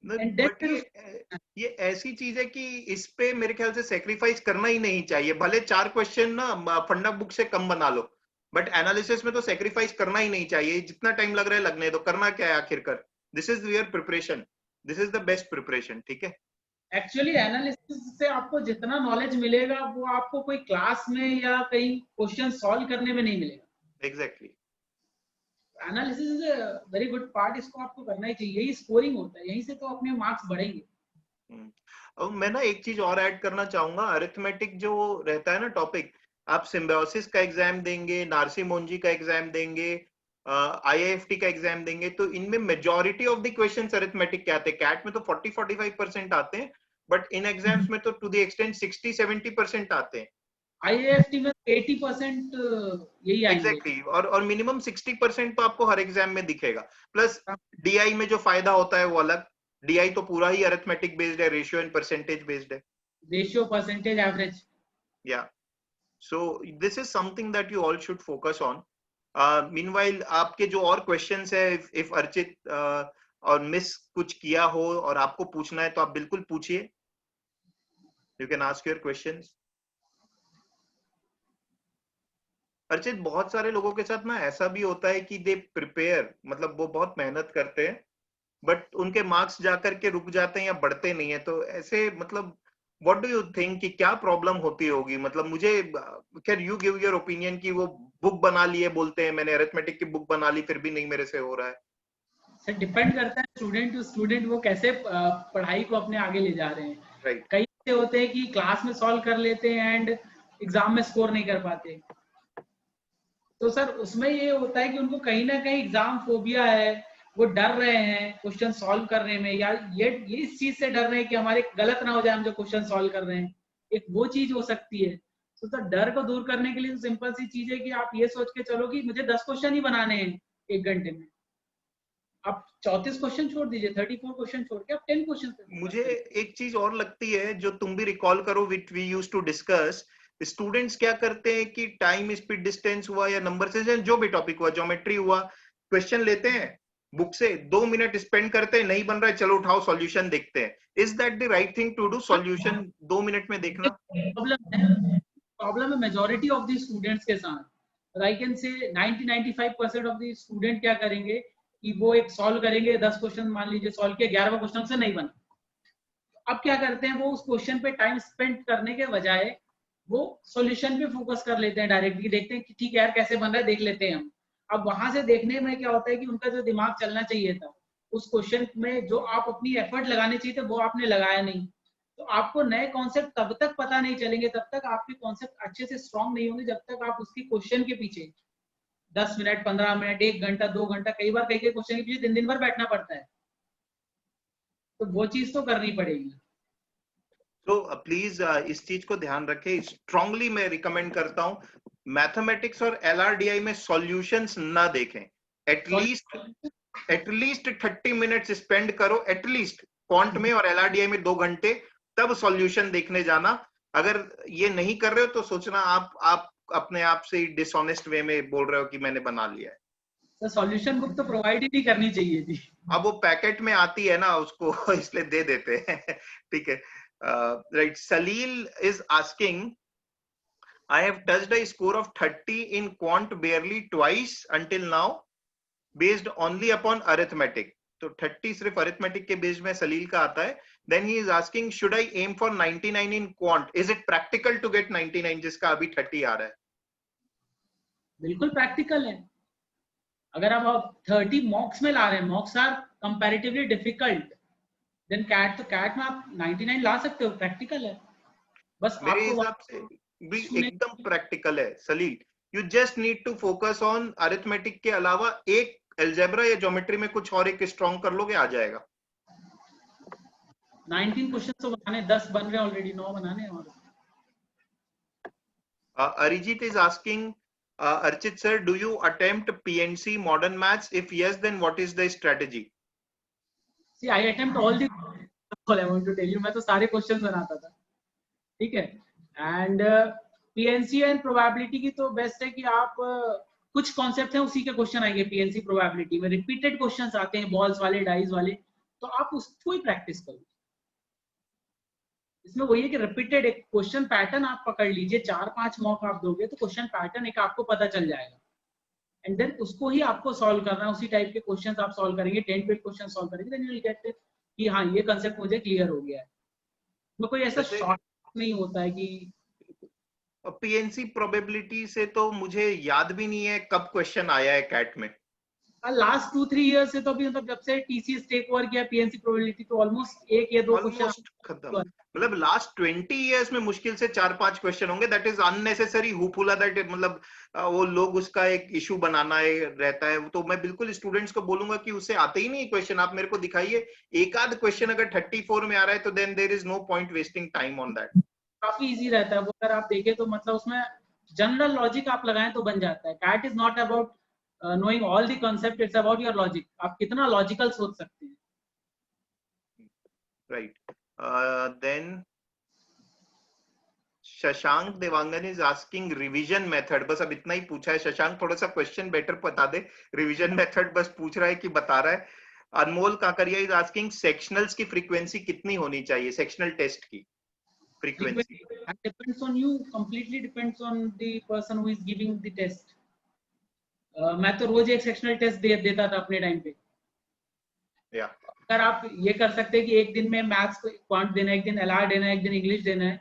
एंड देन बट ये ऐसी चीज है कि इस पे मेरे ख्याल से सेक्रीफाइस करना ही नहीं चाहिए। भले 4 क्वेश्चन ना फंडा बुक से कम बना लो, बट एनालिसिस में तो सेक्रीफाइस करना ही नहीं चाहिए। जितना टाइम लग रहा है लगने दो, करना क्या है आखिरकार। This is your preparation, this is the best preparation. ठीक है, एक्चुअली एनालिसिस से आपको जितना नॉलेज मिलेगा वो आपको कोई क्लास में या कहीं क्वेश्चन सॉल्व करने में नहीं मिलेगा। Exactly. Analysis is a very good part, इसको आपको करना ही चाहिए। यही स्कोरिंग होता है, यहीं से तो अपने मार्क्स बढ़ेंगे। अब मैं ना एक चीज और ऐड करना चाहूंगा। अरिथमेटिक जो रहता है ना टॉपिक, आप सिम्बायोसिस का एग्जाम देंगे, नार्सी मोंजी का एग्जाम देंगे, आईआईएफटी का एग्जाम देंगे, तो इनमें majority of the questions arithmetic के आते हैं। कैट में तो 40-45% आते हैं, बट इन एग्जाम्स में तो टू द एक्सटेंट 60-70% आते हैं। आईएएफटी में 80% यही आएंगे। एग्जैक्टली, और मिनिमम 60% तो आपको हर एग्जाम में दिखेगा। प्लस डीआई में जो फायदा होता है वो अलग। डीआई तो पूरा ही अरिथमेटिक बेस्ड है, रेशियो एंड परसेंटेज बेस्ड है। Ratio, percentage, average. या, so this is something that you all should focus on. Meanwhile आपके जो और क्वेश्चंस है, इफ अर्चित और मिस कुछ किया हो और आपको पूछना है तो आप बिल्कुल पूछिए, you can ask your questions. Archit, बहुत सारे लोगों के साथ ना ऐसा भी होता है कि दे प्रिपेयर, मतलब वो बहुत मेहनत करते हैं बट उनके मार्क्स जाकर के रुक जाते हैं या बढ़ते नहीं है, तो ऐसे मतलब व्हाट डू यू थिंक कि क्या प्रॉब्लम होती होगी? मतलब मुझे, can you give your opinion कि वो बुक बना लिए, बोलते हैं मैंने अरिथमेटिक की बुक बना ली फिर भी नहीं मेरे से हो रहा है। सर डिपेंड करता है स्टूडेंट टू स्टूडेंट, वो कैसे पढ़ाई को अपने आगे ले जा रहे हैं। राइट। कई ऐसे होते हैं कि क्लास में सॉल्व कर लेते हैं एंड एग्जाम में स्कोर नहीं कर पाते। तो सर उसमें ये होता है कि उनको कहीं ना कहीं एग्जाम फोबिया है, वो डर रहे हैं क्वेश्चन सॉल्व करने में, या ये इस चीज से डर रहे हैं कि हमारे गलत ना हो जाए हम जो क्वेश्चन सॉल्व कर रहे हैं, एक वो चीज हो सकती है। तो सर डर को दूर करने के लिए तो सिंपल सी चीज है कि आप ये सोच के चलो कि मुझे 10 क्वेश्चन ही बनाने हैं 1 घंटे में। आप 34 क्वेश्चन छोड़ दीजिए, 34 क्वेश्चन छोड़ के आप 10 क्वेश्चन। मुझे एक चीज और लगती है जो तुम भी रिकॉल करो, which we used to discuss, students क्या करते हैं कि टाइम, स्पीड, डिस्टेंस हुआ या नंबर से जो भी टॉपिक हुआ, ज्योमेट्री हुआ, क्वेश्चन लेते हैं बुक से, 2 मिनट स्पेंड करते हैं, नहीं बन रहा है चलो उठाओ सॉल्यूशन देखते हैं। Is that the right thing to do, solution 2 minute में देखना? प्रॉब्लम है मेजॉरिटी ऑफ द स्टूडेंट्स के साथ। I can say 90-95% of the student क्या करेंगे कि वो एक सॉल्व करेंगे 10 क्वेश्चन मान लीजिए सॉल्व किया, 11वां क्वेश्चन से नहीं बना। अब क्या करते हैं वो उस क्वेश्चन पे टाइम स्पेंड करने के बजाय वो सॉल्यूशन पे फोकस कर लेते हैं, डायरेक्टली देखते हैं कि ठीक है यार कैसे बन रहा है देख लेते हैं हम। अब वहां से देखने में क्या होता है कि उनका जो दिमाग चलना चाहिए था उस क्वेश्चन में, जो आप अपनी एफर्ट लगाने चाहिए थे वो आपने लगाया नहीं। तो आपको नए कॉन्सेप्ट तब तक पता नहीं चलेंगे, तब तक आपके कॉन्सेप्ट अच्छे से स्ट्रांग नहीं होंगे, जब तक आप उसकी क्वेश्चन के पीछे 10 मिनट 15 मिनट 1 घंटा 2 घंटा, कई बार कई क्वेश्चन के पीछे दिन भर बैठना पड़ता है। तो वो चीज तो करनी पड़ेगी। तो प्लीज इस चीज को ध्यान रखें, स्ट्रांगली मैं रिकमेंड करता हूं मैथमेटिक्स और एलआरडीआई में सॉल्यूशंस ना देखें, एटलीस्ट 30 मिनट्स स्पेंड करो एटलीस्ट क्वांट में और एलआरडीआई में 2 घंटे, तब सॉल्यूशन देखने जाना। अगर ये नहीं कर रहे हो तो सोचना आप अपने आप से डिसऑनेस्ट वे में बोल रहे हो कि मैंने बना लिया है। तो सॉल्यूशन बुक तो प्रोवाइड ही नहीं करनी चाहिए थी। अब वो पैकेट में आती है ना उसको इसलिए दे देते हैं। ठीक है, right. Salil is asking, I have touched a score of 30 in quant barely twice until now based only upon arithmetic. तो 30 सिर्फ अरिथमेटिक के बेस में सलील का आता है। Then he is asking, should I aim for 99 in quant? Is it practical to get 99 जिसका अभी 30 आ रहा है? बिल्कुल प्रैक्टिकल है। अगर आप 30 मॉक्स में ला रहे हैं, mocks are comparatively difficult, then CAT, तो कैट में आप 99 ला सकते हो, प्रैक्टिकल है। बस मेरे आपको हिसाब से भी एकदम प्रैक्टिकल है Salil. You just need to focus on arithmetic के अलावा एक अलजेब्रा या ज्योमेट्री में कुछ और एक स्ट्रॉन्ग कर लोगे, आ जाएगा। 19 क्वेश्चन तो बनाने, 10 बन रहे ऑलरेडी, 9 बनाने हैं। और Arijit is asking, Archit sir, do you attempt PNC modern maths? If yes, then what is the strategy? See, I attempt all the, all I want to tell you, मैं तो सारे क्वेश्चंस बनाता था, ठीक है। एंड पीएनसी एंड प्रोबेबिलिटी की तो बेस्ट है कि आप कुछ कॉन्सेप्ट हैं उसी के क्वेश्चन आएंगे पीएनसी प्रोबेबिलिटी में, रिपीटेड क्वेश्चंस आते हैं बॉल्स वाले डाइस वाले, तो आप उसको ही प्रैक्टिस करो। इसमें वही है कि रिपीटेड एक क्वेश्चन पैटर्न आप पकड़ लीजिए, 4-5 मॉक आप दोगे तो क्वेश्चन पैटर्न एक आपको पता चल जाएगा, एंड देन उसको ही आपको सॉल्व करना है, उसी टाइप के क्वेश्चंस आप सॉल्व करेंगे, 10-12 क्वेश्चन सॉल्व करेंगे, देन यू विल गेट कि हाँ ये कांसेप्ट मुझे क्लियर हो गया है। तो कोई ऐसा शॉर्ट नहीं होता है कि पीएनसी प्रोबेबिलिटी से तो मुझे याद भी नहीं है कब क्वेश्चन आया है कैट में। लास्ट 2-3 ईयर से तो अभी, मतलब जब से टीसीएस टेक ओवर किया पीएनसी प्रोबेबिलिटी, तो ऑलमोस्ट 1 या 2 क्वेश्चन खत्म। मतलब लास्ट 20 इयर्स में मुश्किल से 4-5 क्वेश्चन होंगे। दैट इज अननेसेसरी हुपुला, दैट मतलब वो लोग उसका एक इशू बनाना रहता है। तो मैं बिल्कुल स्टूडेंट्स को बोलूंगा कि उसे आते ही नहीं क्वेश्चन, आप मेरे को दिखाइए एक आध क्वेश्चन, अगर 34 में आ रहा है तो then there is no point wasting time on that. काफी इजी रहता है वो, अगर आप देखें तो मतलब उसमें जनरल लॉजिक आप लगाएं तो बन जाता है। CAT is not about knowing all the concept, it's about your logic, आप कितना लॉजिकल सोच सकते हैं। Right, then Shashank Dewangan is asking revision method, बस अब इतना ही पूछा है शशांक, थोड़ा सा क्वेश्चन बेटर बता दे, रिवीजन मेथड बस पूछ रहा है कि बता रहा है। अनमोल काकरिया इज आस्किंग सेक्शनल्स की फ्रीक्वेंसी कितनी होनी चाहिए, सेक्शनल टेस्ट की frequency. That depends on you, completely depends on the person who is giving the test. मैं तो रोज एक सेक्शनल टेस्ट देता था अपने टाइम पे। या अगर आप ये कर सकते हैं कि एक दिन में मैथ्स को क्वांट देना है, एक दिन एलआर देना है, एक दिन इंग्लिश देना है,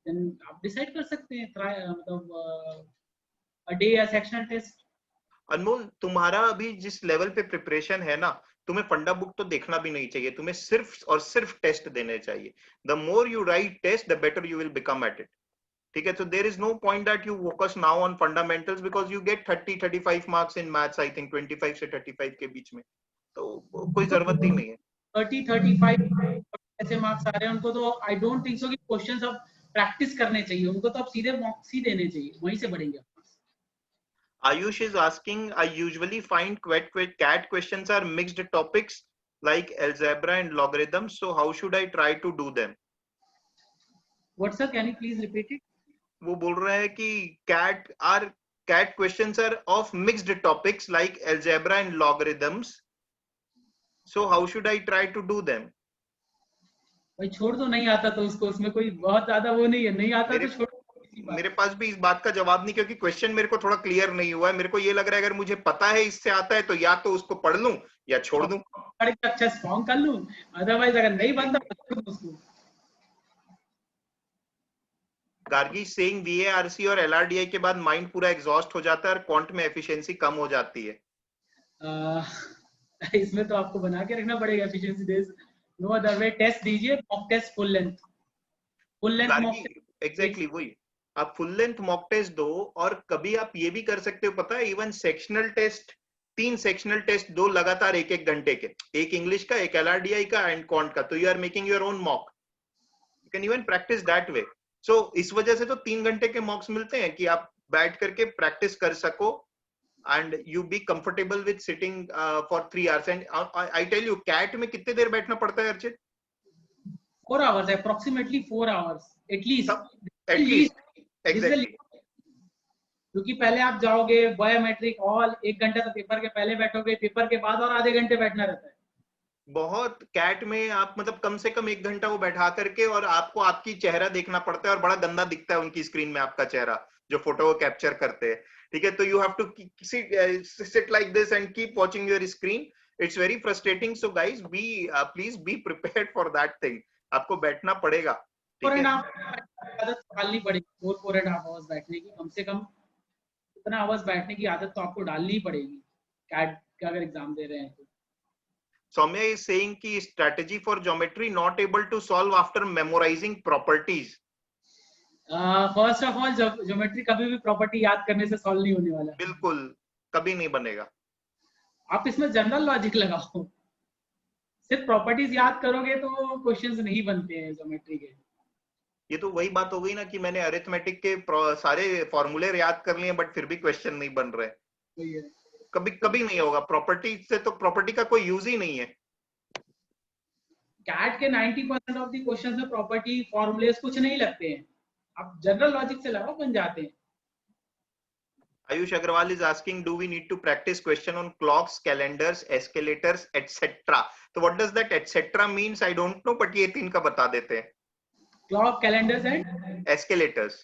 देन आप डिसाइड कर सकते हैं मतलब अ डे या सेक्शनल टेस्ट। अनमोल, तुम्हारा अभी जिस लेवल पे प्रिपरेशन है ना, तुम्हें फंडा बुक तो देखना भी नहीं चाहिए, तुम्हें सिर्फ और सिर्फ टेस्ट देने चाहिए। The more you write test the better you will become at it. ठीक है, so there is no point that you focus now on fundamentals because you get 30-35 marks in maths, I think 25 से 35 के बीच में, तो कोई जरूरत ही नहीं है। 30-35 ऐसे मार्क्स आ रहे हैं उनको, तो आई डोंट थिंक सो कि क्वेश्चंस अब प्रैक्टिस करने चाहिए उनको, तो अब सीधे मॉक्स ही देने चाहिए, वहीं से बढ़ेंगे। Ayush is asking, I usually find CAT questions are mixed topics like algebra and logarithms, so how should I try to do them? What sir, can you please repeat it? वो बोल रहा है कि CAT questions are of mixed topics like algebra and logarithms, so how should I try to do them? भाई छोड़ दो, नहीं आता तो उसको, उसमें कोई बहुत ज्यादा वो नहीं है, नहीं आता तो छोड़। मेरे पास भी इस बात का जवाब नहीं, क्योंकि क्वेश्चन मेरे को थोड़ा क्लियर नहीं हुआ है। मेरे को ये लग रहा है अगर मुझे पता है इससे आता है तो या तो उसको पढ़ लूं या छोड़ दूं, अच्छा फॉर्म कर लूं, अदरवाइज अगर नहीं बनता तो छोड़ दूं उसको। गार्गी सेइंग VARC और LRDI के बाद माइंड पूरा एग्जॉस्ट हो जाता है और क्वांट में एफिशिएंसी कम हो जाती है। इसमें तो आपको बना के रखना पड़ेगा efficiency days, no other way. Test दीजिए, mock test full length mock test. Exactly वही, आप फुल लेंथ मॉक टेस्ट दो, और कभी आप ये भी कर सकते हो, पता है, even sectional test, 3 sectional test दो लगातार 1-1 घंटे के, एक इंग्लिश का, एक LRDI का एंड क्वांट का, तो you are making your own mock, you can even practise that way. So इस वजह से तो 3 घंटे के मॉक्स मिलते हैं कि आप बैठ करके प्रैक्टिस कर सको and you be comfortable with sitting for 3 hours. And I tell you, CAT में कितने देर बैठना पड़ता है Archit? 4 hours, approximately 4 hours at least exactly, क्योंकि पहले आप जाओगे बायोमेट्रिक ऑल, 1 घंटा तो पेपर के पहले बैठोगे, पेपर के बाद और आधे घंटे बैठना रहता है। बहुत कैट में आप मतलब कम से कम 1 घंटा वो बैठा करके, और आपको आपकी चेहरा देखना पड़ता है, और बड़ा गंदा दिखता है उनकी स्क्रीन में आपका चेहरा जो फोटो कैप्चर करते हैं। ठीक है, तो you have to sit like this and keep watching your screen, it's very frustrating. So guys, be please be prepared for that thing, आपको बैठना पड़ेगा। ठीक है, आदत डालनी पड़ेगी 4.5 आवर्स बैठने की, कम से कम इतना आवर्स बैठने की आदत तो आपको डालनी ही पड़ेगी कैट का अगर एग्जाम दे रहे हैं तो। Soumya is saying कि strategy for geometry not able to solve after memorizing properties. First of all geometry कभी भी प्रॉपर्टी याद करने से सॉल्व नहीं होने वाला, बिल्कुल कभी नहीं बनेगा। आप इसमें जनरल लॉजिक लगाओ, सिर्फ प्रॉपर्टीज याद करोगे तो क्वेश्चंस नहीं बनते हैं ज्योमेट्री के। ये तो वही बात हो गई ना कि मैंने अरिथमेटिक के सारे फॉर्मूले याद कर लिए बट फिर भी क्वेश्चन नहीं बन रहे। कभी कभी नहीं होगा, प्रॉपर्टी से तो प्रॉपर्टी का कोई यूज ही नहीं है। कैट के 90% ऑफ द क्वेश्चंस में प्रॉपर्टी फॉर्मूलेस कुछ नहीं लगते हैं, आप जनरल लॉजिक से लगाओ बन जाते हैं। Ayush Agarwal is asking, do we need to practice question on clocks, calendars, escalators, etc.? So what does that etc. means? I don't know, but ये 3 का बता देते हैं। Clock, calendars and escalators.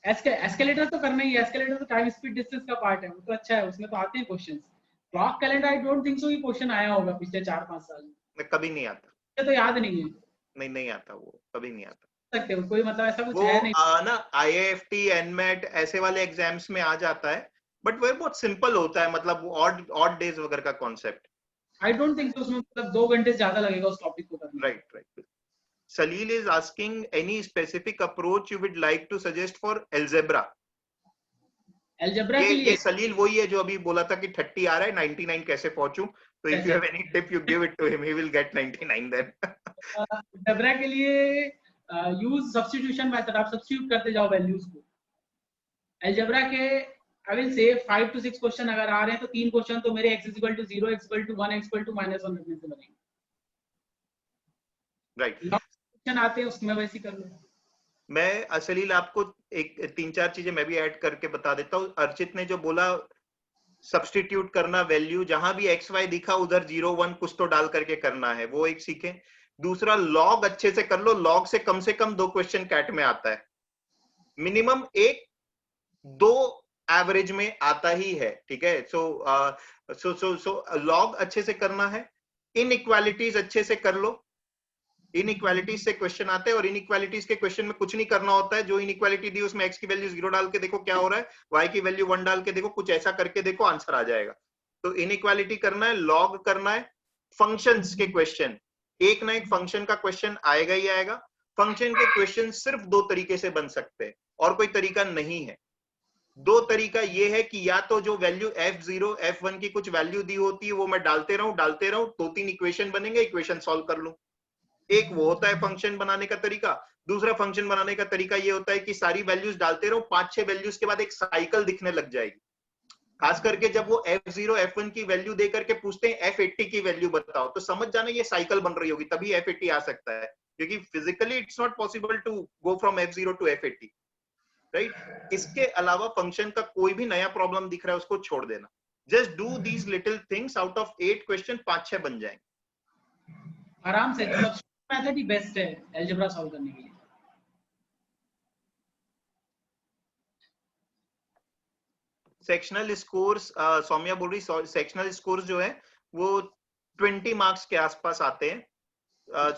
Escalator तो करना ही है, एस्केलेटर तो टाइम स्पीड डिस्टेंस का पार्ट है, वो तो अच्छा है, उसमें तो आते हैं questions. Clock calendar I don't think so ये क्वेश्चन आया होगा पिछले 4-5 साल में, कभी नहीं आता, ये तो याद नहीं है। नहीं आता, वो कभी नहीं आता सकते हो कोई मतलब ऐसा कुछ वो है नहीं ना IIFT, NMAT ऐसे वाले एग्जाम्स में आ जाता है, बट वो बहुत सिंपल होता है, मतलब ऑड डेज वगैरह का कॉन्सेप्ट। आई डोंट थिंक उसमें मतलब 2 घंटे ज्यादा लगेगा उस टॉपिक को करने। Right. Salil is asking, any specific approach you would like to suggest for algebra? Algebra के लिए ये सलील वही है जो अभी बोला था कि 30 आ रहा है, 99 कैसे पहुंचूं, तो if you have any tip you give it to him, he will get 99 then. Algebra के लिए यूज सब्स्टिट्यूशन मेथड, आप सब्स्टिट्यूट करते जाओ वैल्यूज को। अलजेब्रा के I will say 5 to 6 question अगर आ रहे हैं तो 3 क्वेश्चन तो मेरे x = 0, x = 1, x = -1 रखने से बनेंगे। राइट, क्वेश्चन आते हैं उसमें वैसे कर लो। मैं असलील आपको एक 3-4 चीजें मैं भी ऐड करके बता देता हूँ। अर्चित ने जो बोला सब्स्टिट्यूट करना वैल्यू, जहां भी एक्स वाई दिखा उधर 0 1 कुछ तो डाल करके करना है, वो एक सीखें। दूसरा, लॉग अच्छे से कर लो, लॉग से कम 2 क्वेश्चन कैट में आता है, मिनिमम 1-2 एवरेज में आता ही है, ठीक है। सो लॉग अच्छे से करना है। इनइक्वालिटीज अच्छे से कर लो, इनइक्वालिटीज से क्वेश्चन आते हैं और इनइक्वालिटीज के क्वेश्चन में कुछ नहीं करना होता है। जो इनइक्वालिटी दी उसमें x की वैल्यू 0 डाल के देखो क्या हो रहा है, y की वैल्यू 1 डाल के देखो, कुछ ऐसा करके देखो, आंसर आ जाएगा। तो इनइक्वालिटी करना है, लॉग करना है। फंक्शंस के क्वेश्चन, एक ना एक फंक्शन का क्वेश्चन आएगा ही आएगा। फंक्शन के क्वेश्चन सिर्फ 2 तरीके से बन सकते हैं और कोई तरीका नहीं है। 2 तरीका ये है कि या तो जो वैल्यू f0 f1 की कुछ वैल्यू दी होती है वो मैं डालते रहूं 2-3 इक्वेशन बनेंगे, इक्वेशन सॉल्व कर लूं। एक वो होता है फंक्शन बनाने का तरीका। दूसरा फंक्शन बनाने का तरीका ये होता है कि सारी वैल्यूज डालते रहो, 5-6 वैल्यूज के बाद एक साइकिल दिखने लग जाएगी। खास करके जब वो f0 f1 की वैल्यू दे करके पूछते हैं f80 की वैल्यू बताओ, तो समझ जाना ये साइकिल बन रही होगी, तभी f80 आ सकता है, क्योंकि physically it's not possible to go from f0 to f80, right. इसके अलावा फंक्शन का कोई भी नया प्रॉब्लम दिख रहा है उसको छोड़ देना। Just do these little things, out of 8 question 5-6 बन जाएंगे आराम से। मतलब मेथड ही बेस्ट है अलजेब्रा सॉल्व करने के लिए। सेक्शनल स्कोर्स, सौम्या बोल रही सेक्शनल स्कोर्स जो है वो 20 मार्क्स के आसपास आते हैं।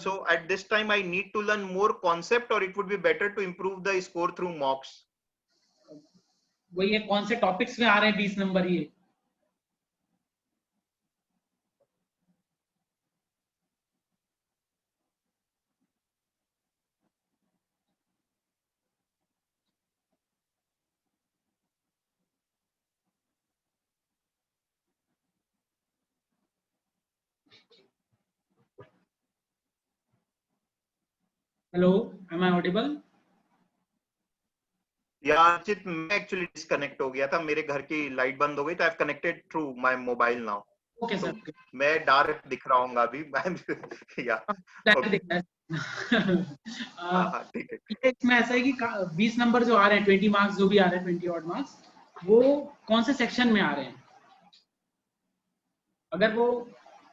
So at this time I need to learn more concept, or it would be better to improve the score through mocks? वही है, कौन से टॉपिक्स में आ रहे हैं 20 नंबर ये? Hello, am I audible? याचित, मैं एक्चुअली डिस्कनेक्ट हो गया था, मेरे घर की लाइट बंद हो गई, तो I have connected through my mobile now. Okay sir, मैं डार्क दिख रहा हूँ अभी या ओके, हाँ ठीक है। इसमें ऐसा है कि 20 नंबर जो आ रहे हैं, 20 मार्क्स जो भी आ रहे हैं, 20 ऑड मार्क्स, वो कौन से सेक्शन में आ रहे हैं? अगर वो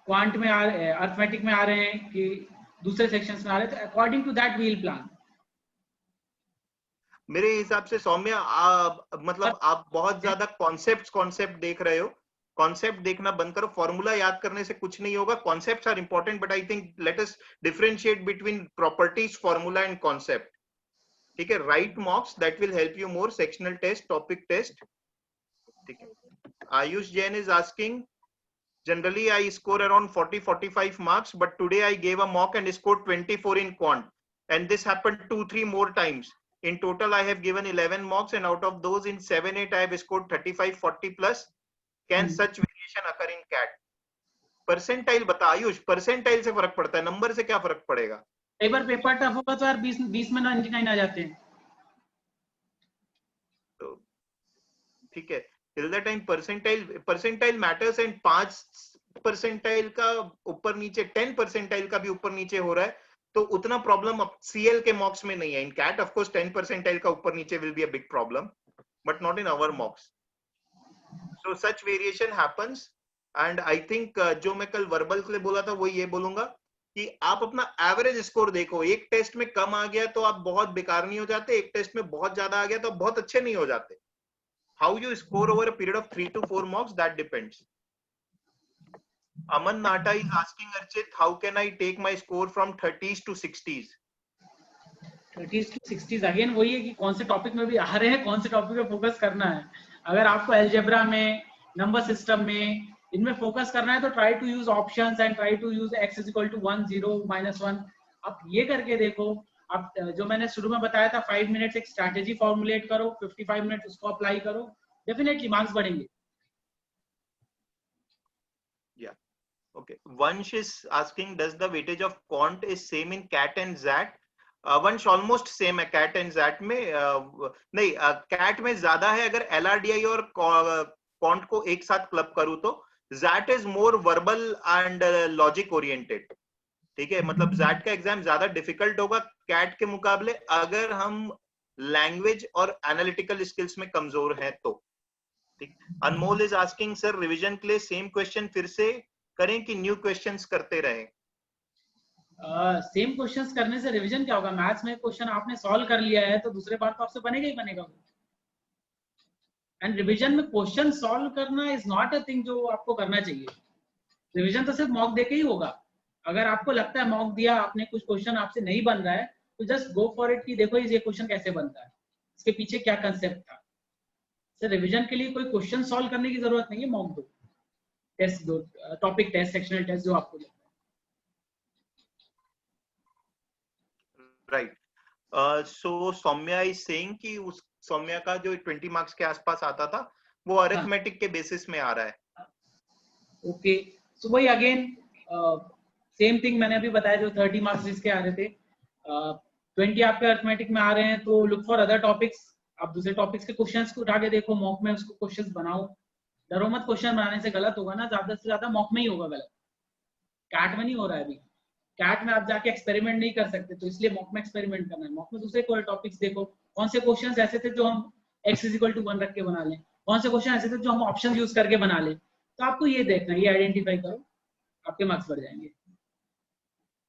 क्वांट में आ रहे हैं, अर्थमेटिक में आ रहे हैं कि दूसरे सेक्शंस में आ रहे हैं, तो according to that we will plan. मेरे हिसाब से सौम्या, मतलब आप बहुत ज्यादा कॉन्सेप्ट देख रहे हो। कॉन्सेप्ट देखना बंद करो, फॉर्मूला याद करने से कुछ नहीं होगा। Concepts are important, but I think let us differentiate between properties, formula and concept, ठीक है। Right mocks, that will help you more. Sectional test, topic test, ठीक है। Ayush Jain is asking, generally I score around 40-45 marks, but today I gave a mock and scored 24 in quant, and this happened 2-3 more times. In total I have given 11 mocks, and out of those in 7-8 I have scored 35-40 plus. Can such variation occur in CAT? Percentile बता आयुष, परसेंटाइल से फर्क पड़ता है, नंबर से क्या फर्क पड़ेगा? एक बार पेपर टफ होगा तो यार 20 में 99 आ जाते हैं, तो ठीक है, till the time percentile matters, and 5 percentile का ऊपर नीचे, 10 परसेंटाइल का भी ऊपर नीचे हो रहा है, तो उतना प्रॉब्लम सीएल के मॉक्स में नहीं है। In CAT of course 10 percentile का ऊपर नीचे will be a big problem, but not in our mocks. So such variation happens, and I think जो मैं कल वर्बल के लिए बोला था वो ये बोलूंगा कि आप अपना एवरेज स्कोर देखो। एक टेस्ट में कम आ गया तो आप बहुत बेकार नहीं हो जाते, एक टेस्ट में बहुत ज्यादा आ गया तो आप बहुत अच्छे नहीं हो जाते। How you score over a period of 3 to 4 mocks, that depends. Aman Nata is asking Archit, how can I take my score from 30s to 60s? 30s to 60s again वही है कि कौन से टॉपिक में भी आ रहे हैं, कौन से टॉपिक पे फोकस करना है। अगर आपको अलजेब्रा में, नंबर सिस्टम में, इनमें फोकस करना है तो try to use options and try to use x = 1 0 -1। आप ये करके देखो। आप जो मैंने शुरू में बताया था 5 मिनट्स एक स्ट्रैटेजी फॉर्मुलेट करो, 55 मिनट्स उसको अप्लाई करो, डेफिनेटली मार्क्स बढ़ेंगे। Yeah. Okay. Vansh is asking, does the weightage of quant is same in CAT and ZAT? Vansh, almost same है CAT and ZAT में। नहीं, CAT में ज्यादा है। अगर LRDI और quant को एक साथ क्लब करूँ तो ZAT is more verbal and logic oriented. ठीक है, मतलब जैट का एग्जाम ज्यादा डिफिकल्ट होगा कैट के मुकाबले अगर हम लैंग्वेज और एनालिटिकल स्किल्स में कमजोर हैं तो। ठीक, अनमोल इज आस्किंग सर रिवीजन के लिए सेम क्वेश्चन फिर से करें कि न्यू क्वेश्चंस करते रहें? सेम क्वेश्चंस करने से रिवीजन क्या होगा? मैथ्स में क्वेश्चन आपने सॉल्व कर लिया है तो दूसरे बार तो आपसे बनेगा ही बनेगा। एंड रिवीजन में क्वेश्चन सॉल्व करना इज नॉट अ थिंग जो आपको करना चाहिए। रिवीजन तो सिर्फ मॉक देके ही होगा। अगर आपको लगता है मॉक दिया आपने, कुछ क्वेश्चन आपसे नहीं बन रहा है, तो जस्ट गो फॉर इट कि देखो ये क्वेश्चन कैसे बनता है, इसके पीछे क्या कंसेप्ट था। सर रिवीजन के लिए कोई क्वेश्चन सॉल्व करने की जरूरत नहीं है, मॉक दो, टेस्ट दो, टॉपिक टेस्ट, सेक्शनल टेस्ट, जो आपको लगता है। Right, so Saumya is saying कि उस सौम्या का जो 20 मार्क्स के आसपास आता था वो अरिथमेटिक के बेसिस में आ रहा है। ओके, सो वही अगेन सेम थिंग मैंने अभी बताया, जो 30 मार्क्स जिसके आ रहे थे, 20 आपके अरिथमेटिक में आ रहे हैं, तो लुक फॉर अदर टॉपिक्स। आप दूसरे टॉपिक्स के क्वेश्चंस को उठा के देखो, मॉक में उसको क्वेश्चंस बनाओ। डरो मत, क्वेश्चन बनाने से गलत होगा ना, ज्यादा से ज्यादा मॉक में ही होगा गलत, कैट में नहीं हो रहा है अभी। कैट में आप जाके एक्सपेरिमेंट नहीं कर सकते, तो इसलिए मॉक में एक्सपेरिमेंट करना है। मॉक में दूसरे कोई टॉपिक्स देखो, कौन से क्वेश्चंस ऐसे थे जो हम x = 1 रख के बना लें, कौन से क्वेश्चन ऐसे थे जो हम ऑप्शन यूज करके बना लें। तो आपको ये देखना, ये आइडेंटिफाई करो, आपके मार्क्स बढ़ जाएंगे।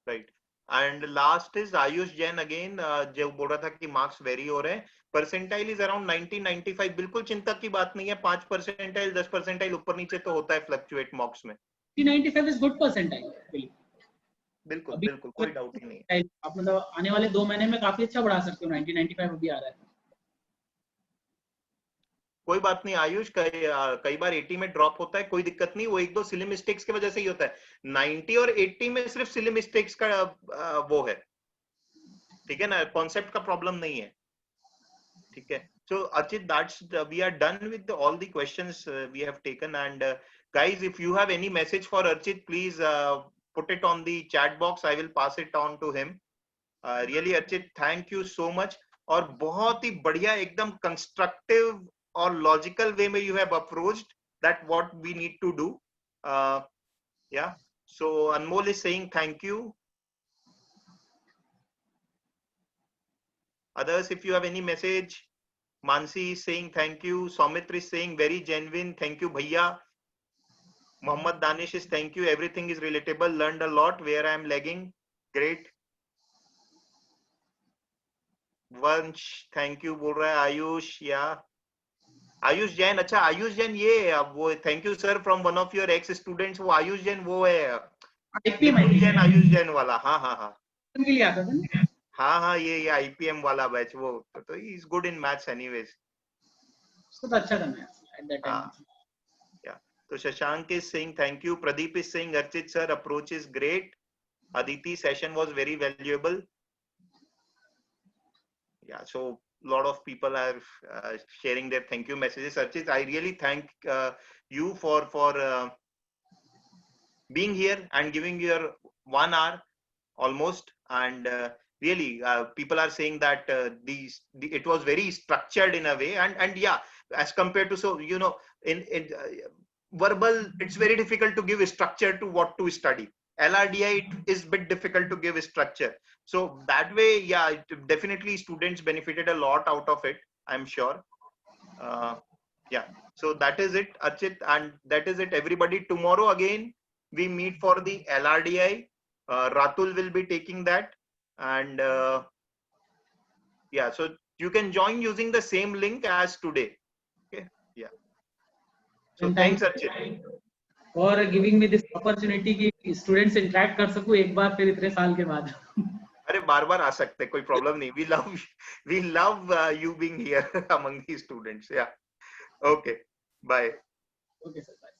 Right, and last is Ayush Jain again, जो बोल रहा था कि मार्क्स वेरी हो रहे हैं, परसेंटाइल इज अराउंड 90-95। बिल्कुल चिंता की बात नहीं है, 5 परसेंटाइल 10 परसेंटाइल ऊपर नीचे तो होता है फ्लक्चुएट मार्क्स में। 95 इज गुड परसेंटाइल। बिल्कुल अभी बिल्कुल, कोई डाउट ही नहीं है। आप मतलब आने वाले 2 महीने में काफी अच्छा बढ़ा सकते हो, 90-95 अभी आ रहा है। कोई बात नहीं आयुष, कई बार 80 में ड्रॉप होता है, कोई दिक्कत नहीं, वो एक दो सिली मिस्टेक्स की वजह से ही होता है। 90 और 80 में सिर्फ सिली मिस्टेक्स का वो है, ठीक है ना, कॉन्सेप्ट का प्रॉब्लम नहीं है। ठीक है, so Archit, that's we are done with all the questions we have taken, and guys, if you have any message for Archit, please put it on the chat box. I will pass it on to him. Really Archit, thank you so much, और बहुत ही बढ़िया, एकदम कंस्ट्रक्टिव और लॉजिकल वे में you have approached that what we need to do. Yeah, so Anmol is saying thank you. Others, if you have any message. Mansi is saying thank you. Soumitra is saying very genuine. Thank you, Bhaiya. Muhammad Danish is thank you. Everything is relatable. Learned a lot. Where I am lagging. Great. Vansh, thank you. बोल रहा है आयुष, या आयुष जैन। अच्छा आयुष जैन, ये वो thank you sir from one of your x students. वो आयुष जैन वो है निपुण जैन, आयुष जैन वाला। हाँ हाँ हाँ, के लिए आता था ना। हाँ हाँ, ये IPM वाला बैच, वो तो he is good in maths anyways. उसको तो अच्छा था maths at that time. Yeah. So Shashank is saying thank you. Pradeep is saying Archit sir approach is great. Aditi session was very valuable. Yeah. So a lot of people are sharing their thank you messages. Archit, I really thank you for being here and giving your 1 hour almost, and really people are saying that it was very structured in a way, and yeah, as compared to, so you know, in verbal it's very difficult to give a structure to what to study. LRDI it is bit difficult to give a structure, so that way yeah, definitely students benefited a lot out of it, I'm sure. Yeah, so that is it Archit, and that is it everybody. Tomorrow again we meet for the LRDI. Ratul will be taking that, and yeah, so you can join using the same link as today. Okay, yeah. So thanks Archit for giving me this opportunity कि स्टूडेंट से इंटरेक्ट कर सकूं एक बार फिर इतने साल के बाद। अरे बार बार आ सकते, कोई प्रॉब्लम नहीं, we love you being here among the students. Yeah, okay, bye. Okay sir, bye.